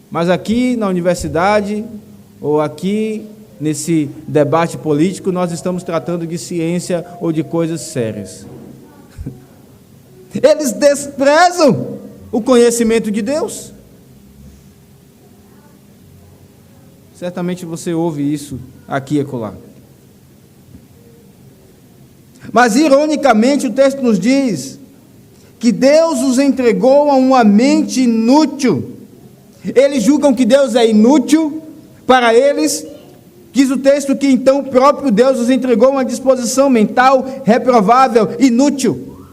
Mas aqui na universidade, ou aqui nesse debate político, nós estamos tratando de ciência ou de coisas sérias. Eles desprezam o conhecimento de Deus. Certamente você ouve isso aqui e acolá. Mas, ironicamente, o texto nos diz que Deus os entregou a uma mente inútil. Eles julgam que Deus é inútil para eles. Diz o texto que então o próprio Deus os entregou a uma disposição mental reprovável, inútil.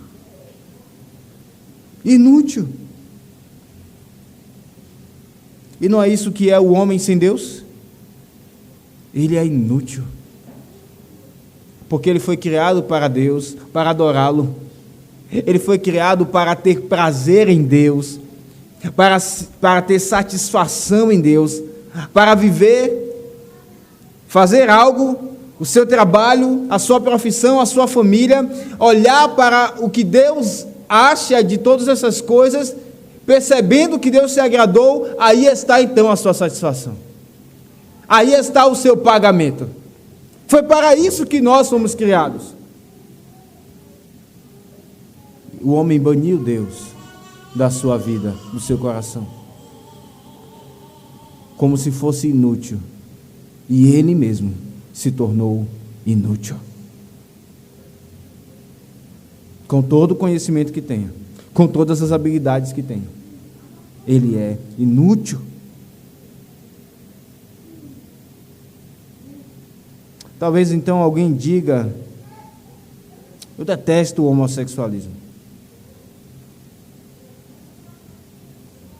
Inútil. E não é isso que é o homem sem Deus? Ele é inútil, porque ele foi criado para Deus, para adorá-lo. Ele foi criado para ter prazer em Deus, para ter satisfação em Deus, para viver, fazer algo o seu trabalho, a sua profissão, a sua família, olhar para o que Deus acha de todas essas coisas, percebendo que Deus se agradou, aí está então a sua satisfação. Aí está o seu pagamento. Foi para isso que nós fomos criados. O homem baniu Deus da sua vida, do seu coração, como se fosse inútil, e ele mesmo se tornou inútil. Com todo o conhecimento que tenha, com todas as habilidades que tenha, ele é inútil. Talvez então alguém diga: eu detesto o homossexualismo.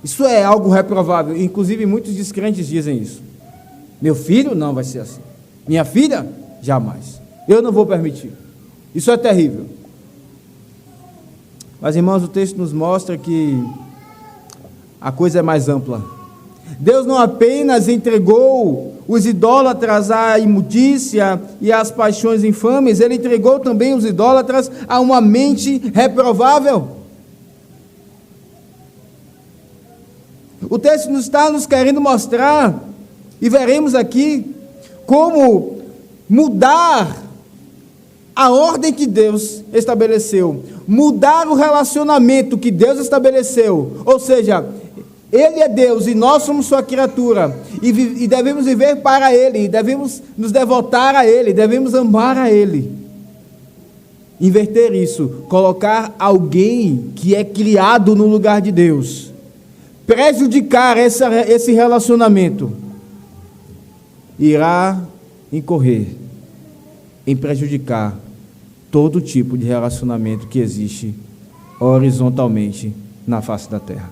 Isso é algo reprovável. Inclusive muitos descrentes dizem isso. Meu filho não vai ser assim. Minha filha, jamais. Eu não vou permitir. Isso é terrível. Mas, irmãos, o texto nos mostra que a coisa é mais ampla. Deus não apenas entregou os idólatras à imundícia e às paixões infames, Ele entregou também os idólatras a uma mente reprovável. O texto está nos querendo mostrar, e veremos aqui, como mudar a ordem que Deus estabeleceu, mudar o relacionamento que Deus estabeleceu, ou seja, Ele é Deus e nós somos sua criatura, e devemos viver para Ele, devemos nos devotar a Ele, devemos amar a Ele. Inverter isso, colocar alguém que é criado no lugar de Deus, prejudicar esse relacionamento, irá incorrer em prejudicar todo tipo de relacionamento que existe horizontalmente na face da terra.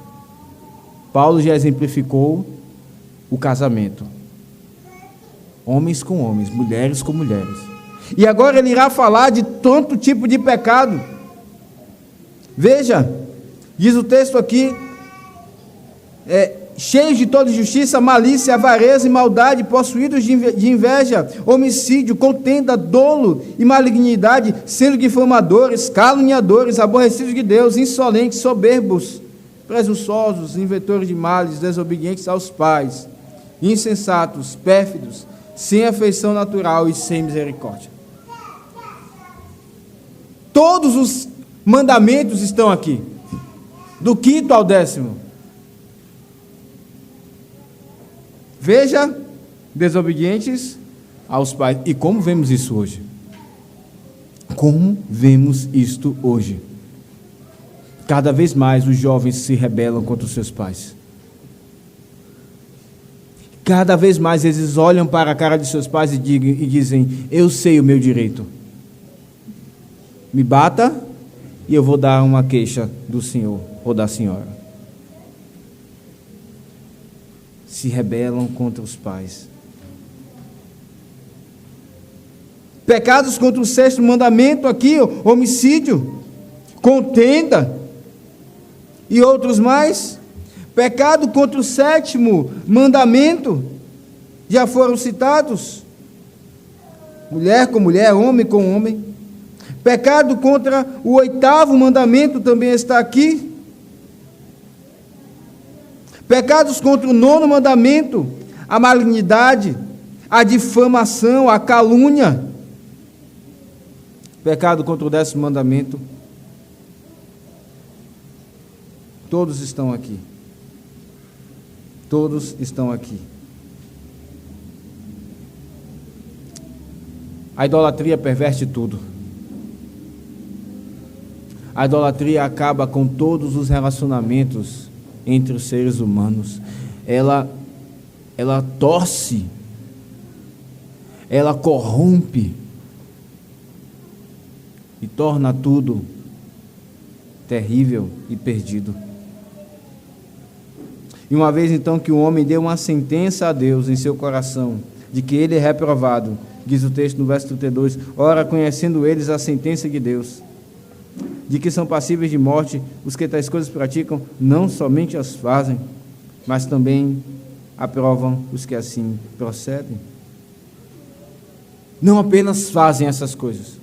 Paulo já exemplificou o casamento, homens com homens, mulheres com mulheres, e agora ele irá falar de tanto tipo de pecado. Veja, diz o texto aqui, cheios de toda injustiça, malícia, avareza e maldade, possuídos de inveja, homicídio, contenda, dolo e malignidade, sendo difamadores, caluniadores, aborrecidos de Deus, insolentes, soberbos, presunçosos, inventores de males, desobedientes aos pais, insensatos, pérfidos, sem afeição natural e sem misericórdia. Todos os mandamentos estão aqui, do 5º ao 10º. Veja, desobedientes aos pais. E como vemos isso hoje? Como vemos isto hoje? Cada vez mais os jovens se rebelam contra os seus pais. Cada vez mais eles olham para a cara de seus pais e dizem: eu sei o meu direito. Me bata e eu vou dar uma queixa do senhor ou da senhora. Se rebelam contra os pais. Pecados contra o 6º mandamento aqui, homicídio, contenda e outros mais. Pecado contra o 7º mandamento, já foram citados. Mulher com mulher, homem com homem. Pecado contra o 8º mandamento também está aqui. Pecados contra o 9º mandamento, a malignidade, a difamação, a calúnia. Pecado contra o 10º mandamento. Todos estão aqui. Todos estão aqui. A idolatria perverte tudo. A idolatria acaba com todos os relacionamentos entre os seres humanos. Ela torce, ela corrompe e torna tudo terrível e perdido. E uma vez então que o homem deu uma sentença a Deus em seu coração, de que ele é reprovado, diz o texto no verso 32, ora, conhecendo eles a sentença de Deus, de que são passíveis de morte os que tais coisas praticam, não somente as fazem, mas também aprovam os que assim procedem. não apenas fazem essas coisas,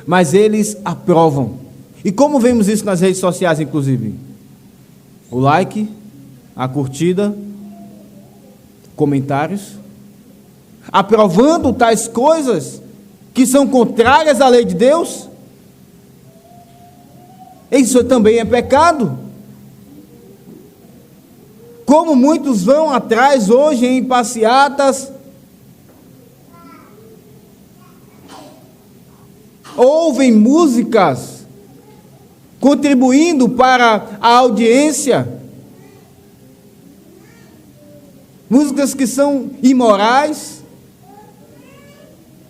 mas eles aprovam. E como vemos isso nas redes sociais, inclusive? O like, a curtida, comentários, aprovando tais coisas que são contrárias à lei de Deus. Isso também é pecado. Como muitos vão atrás hoje em passeatas, ouvem músicas, contribuindo para a audiência, músicas que são imorais,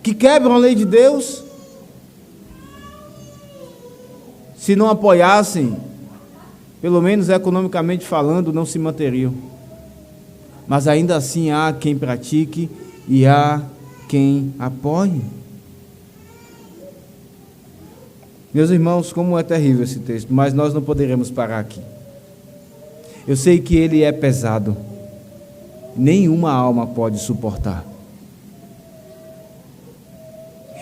que quebram a lei de Deus. Se não apoiassem, pelo menos economicamente falando, não se manteriam. Mas ainda assim há quem pratique e há quem apoie. Meus irmãos, como é terrível esse texto, mas nós não poderemos parar aqui. Eu sei que ele é pesado, nenhuma alma pode suportar.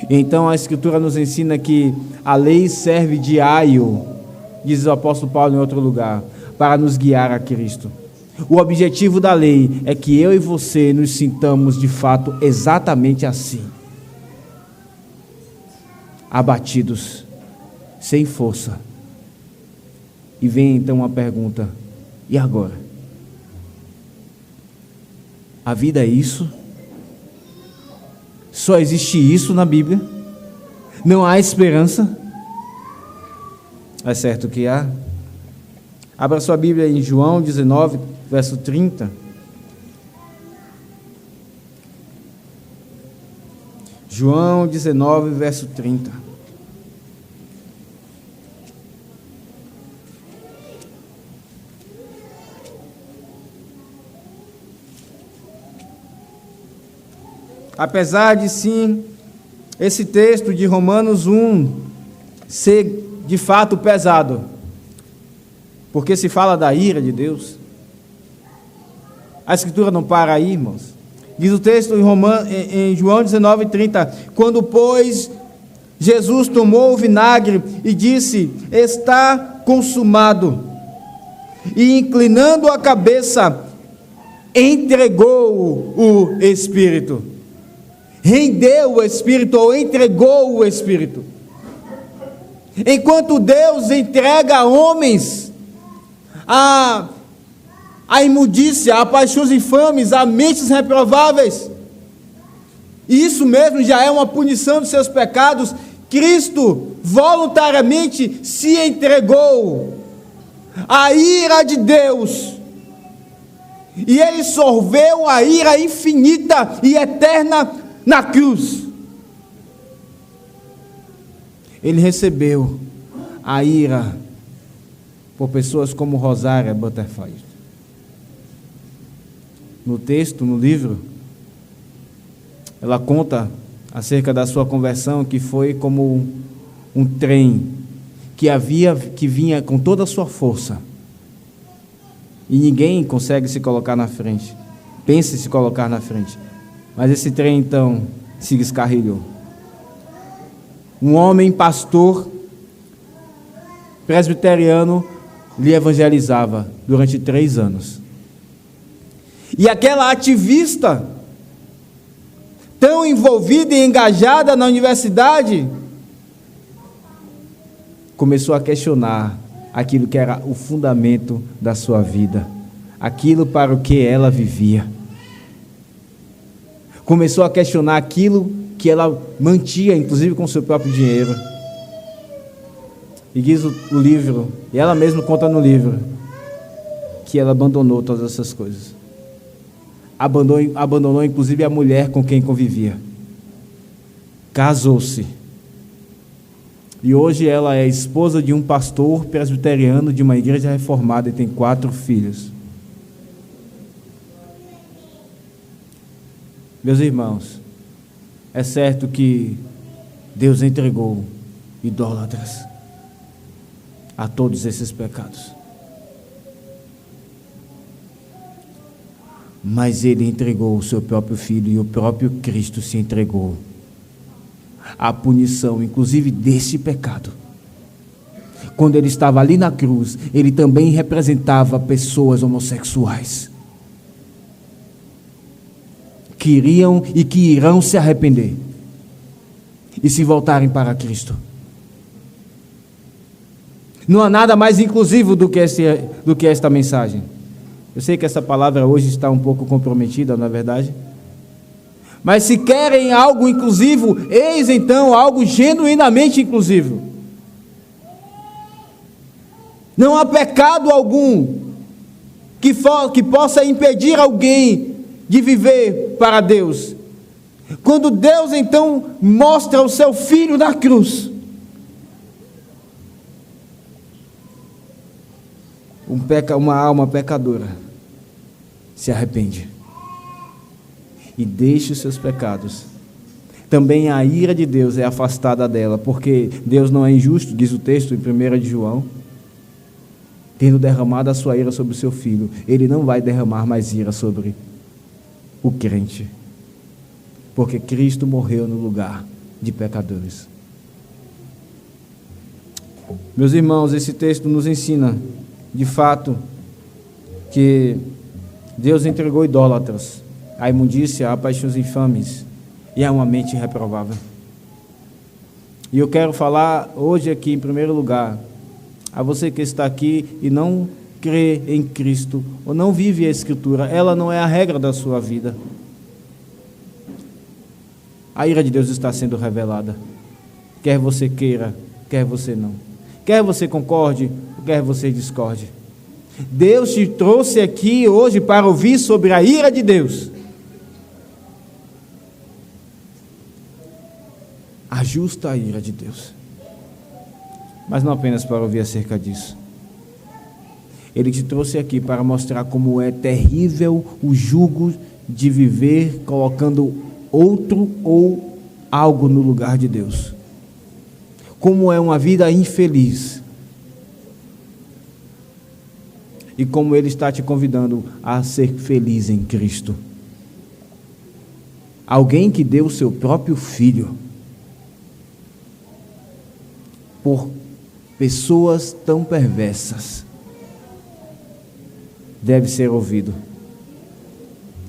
Então a Escritura nos ensina que a lei serve de aio, diz o apóstolo Paulo em outro lugar, para nos guiar a Cristo. O objetivo da lei é que eu e você nos sintamos de fato exatamente assim, abatidos, sem força. E vem então uma pergunta: e agora? A vida é isso? Só existe isso na Bíblia? Não há esperança? É certo que há. Abra sua Bíblia em João 19, verso 30. João 19, verso 30. Apesar de sim, esse texto de Romanos 1 ser de fato pesado, porque se fala da ira de Deus, a Escritura não para aí, irmãos. Diz o texto em João 19:30, quando, pois, Jesus tomou o vinagre e disse, está consumado, e inclinando a cabeça, entregou o Espírito. Rendeu o Espírito ou entregou o Espírito. Enquanto Deus entrega a homens a imundícia, a paixões infames, a mentes reprováveis, e isso mesmo já é uma punição dos seus pecados, Cristo voluntariamente se entregou à ira de Deus, e Ele sorveu a ira infinita e eterna na cruz. Ele recebeu a ira por pessoas como Rosária Butterfield. No texto, no livro, ela conta acerca da sua conversão, que foi como um trem que vinha com toda a sua força, e ninguém consegue se colocar na frente, pensa em se colocar na frente, mas esse trem então se descarrilhou. Um homem pastor presbiteriano lhe evangelizava durante 3 anos. E aquela ativista, tão envolvida e engajada na universidade, começou a questionar aquilo que era o fundamento da sua vida, aquilo para o que ela vivia. Começou a questionar aquilo que ela mantinha, inclusive com seu próprio dinheiro. E diz o livro, e ela mesma conta no livro, que ela abandonou todas essas coisas. Abandonou inclusive a mulher com quem convivia. Casou-se. E hoje ela é esposa de um pastor presbiteriano de uma igreja reformada e tem 4 filhos. Meus irmãos, é certo que Deus entregou idólatras a todos esses pecados, mas Ele entregou o seu próprio Filho, e o próprio Cristo se entregou a punição, inclusive desse pecado. Quando ele estava ali na cruz, ele também representava pessoas homossexuais que iriam e que irão se arrepender e se voltarem para Cristo. Não há nada mais inclusivo do que esta mensagem. Eu sei que essa palavra hoje está um pouco comprometida, não é verdade? Mas se querem algo inclusivo, eis então algo genuinamente inclusivo. Não há pecado algum que possa impedir alguém de viver para Deus. Quando Deus então mostra o seu Filho na cruz, uma alma pecadora se arrepende e deixa os seus pecados. Também a ira de Deus é afastada dela, porque Deus não é injusto, diz o texto em 1 de João, tendo derramado a sua ira sobre o seu Filho, Ele não vai derramar mais ira sobre o crente, porque Cristo morreu no lugar de pecadores. Meus irmãos, esse texto nos ensina, de fato, que Deus entregou idólatras à imundícia, a paixões infames e a uma mente reprovável. E eu quero falar hoje aqui, em primeiro lugar, a você que está aqui e não crê em Cristo, ou não vive a Escritura, ela não é a regra da sua vida. A ira de Deus está sendo revelada, quer você queira, quer você não, quer você concorde, quer você discorde. Deus te trouxe aqui hoje para ouvir sobre a ira de Deus, a justa ira de Deus, mas não apenas para ouvir acerca disso. Ele te trouxe aqui para mostrar como é terrível o jugo de viver colocando outro ou algo no lugar de Deus. Como é uma vida infeliz. E como Ele está te convidando a ser feliz em Cristo. Alguém que deu o seu próprio Filho por pessoas tão perversas deve ser ouvido.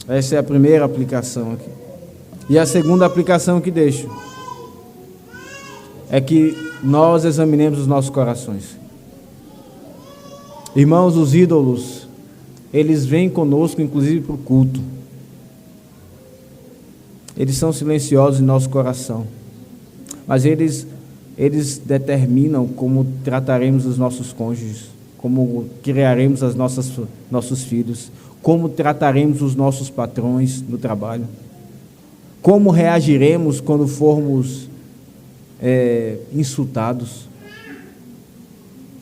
Essa é a primeira aplicação aqui. E a segunda aplicação que deixo é que nós examinemos os nossos corações. Irmãos, os ídolos, eles vêm conosco, inclusive para o culto. Eles são silenciosos em nosso coração, mas eles determinam como trataremos os nossos cônjuges, como criaremos nossos filhos, como trataremos os nossos patrões no trabalho, como reagiremos quando formos insultados.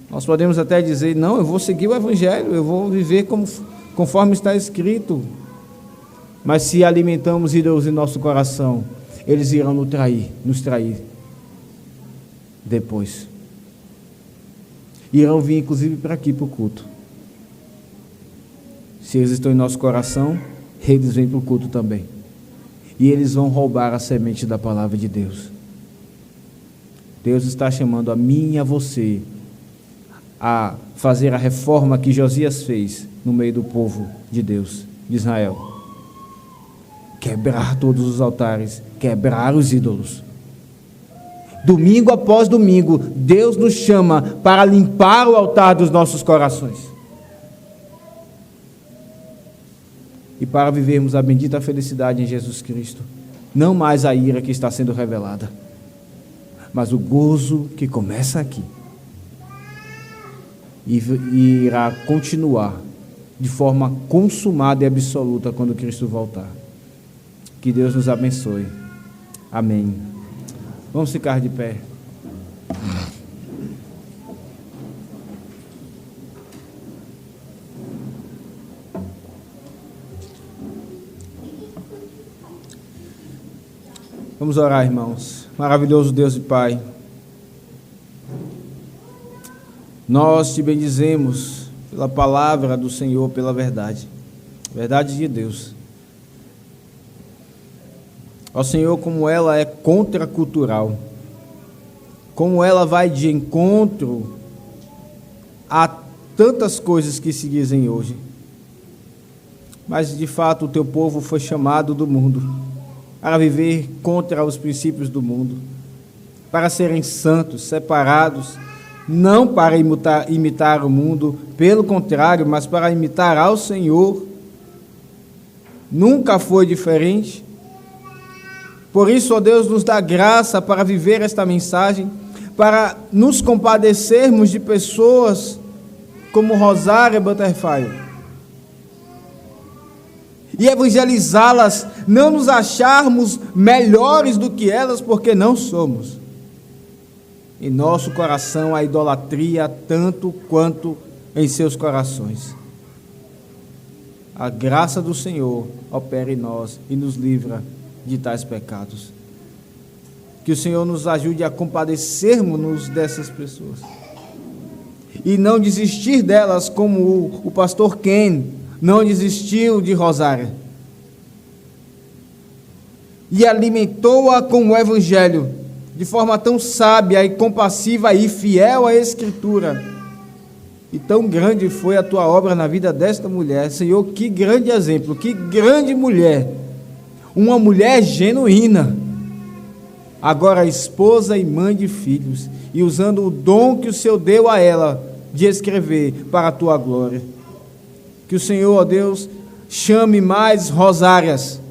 Nós podemos até dizer, não, eu vou seguir o Evangelho, eu vou viver conforme está escrito. Mas se alimentamos ídolos em nosso coração, eles irão nos trair depois. Irão vir inclusive para aqui, para o culto. Se eles estão em nosso coração, eles vêm para o culto também. E eles vão roubar a semente da palavra de Deus. Deus está chamando a mim e a você a fazer a reforma que Josias fez no meio do povo de Deus, de Israel. Quebrar todos os altares, quebrar os ídolos. Domingo após domingo, Deus nos chama para limpar o altar dos nossos corações. E para vivermos a bendita felicidade em Jesus Cristo. Não mais a ira que está sendo revelada, mas o gozo que começa aqui. E irá continuar de forma consumada e absoluta quando Cristo voltar. Que Deus nos abençoe. Amém. Vamos ficar de pé. Vamos orar, irmãos. Maravilhoso Deus e Pai, nós te bendizemos pela palavra do Senhor, pela verdade de Deus. Ó Senhor, como ela é contracultural, como ela vai de encontro a tantas coisas que se dizem hoje. Mas de fato o teu povo foi chamado do mundo para viver contra os princípios do mundo, para serem santos, separados, não para imitar o mundo, pelo contrário, mas para imitar ao Senhor. Nunca foi diferente. Por isso, ó Deus, nos dá graça para viver esta mensagem, para nos compadecermos de pessoas como Rosária Butterfly e evangelizá-las, não nos acharmos melhores do que elas, porque não somos. Em nosso coração a idolatria tanto quanto em seus corações. A graça do Senhor opera em nós e nos livra de tais pecados. Que o Senhor nos ajude a compadecermos-nos dessas pessoas e não desistir delas, como o pastor Ken não desistiu de Rosária e alimentou-a com o Evangelho de forma tão sábia e compassiva e fiel à Escritura. E tão grande foi a tua obra na vida desta mulher. Senhor, que grande exemplo, que grande mulher, uma mulher genuína, agora esposa e mãe de filhos, e usando o dom que o Senhor deu a ela de escrever para a tua glória. Que o Senhor, ó Deus, chame mais Rosárias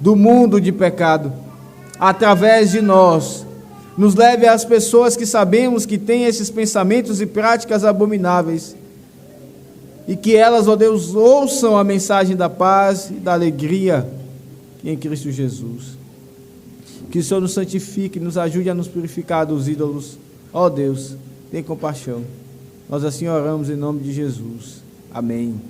do mundo de pecado, através de nós, nos leve às pessoas que sabemos que têm esses pensamentos e práticas abomináveis, e que elas, ó Deus, ouçam a mensagem da paz e da alegria em Cristo Jesus. Que o Senhor nos santifique, nos ajude a nos purificar dos ídolos. Ó Deus, tem compaixão. Nós assim oramos em nome de Jesus. Amém.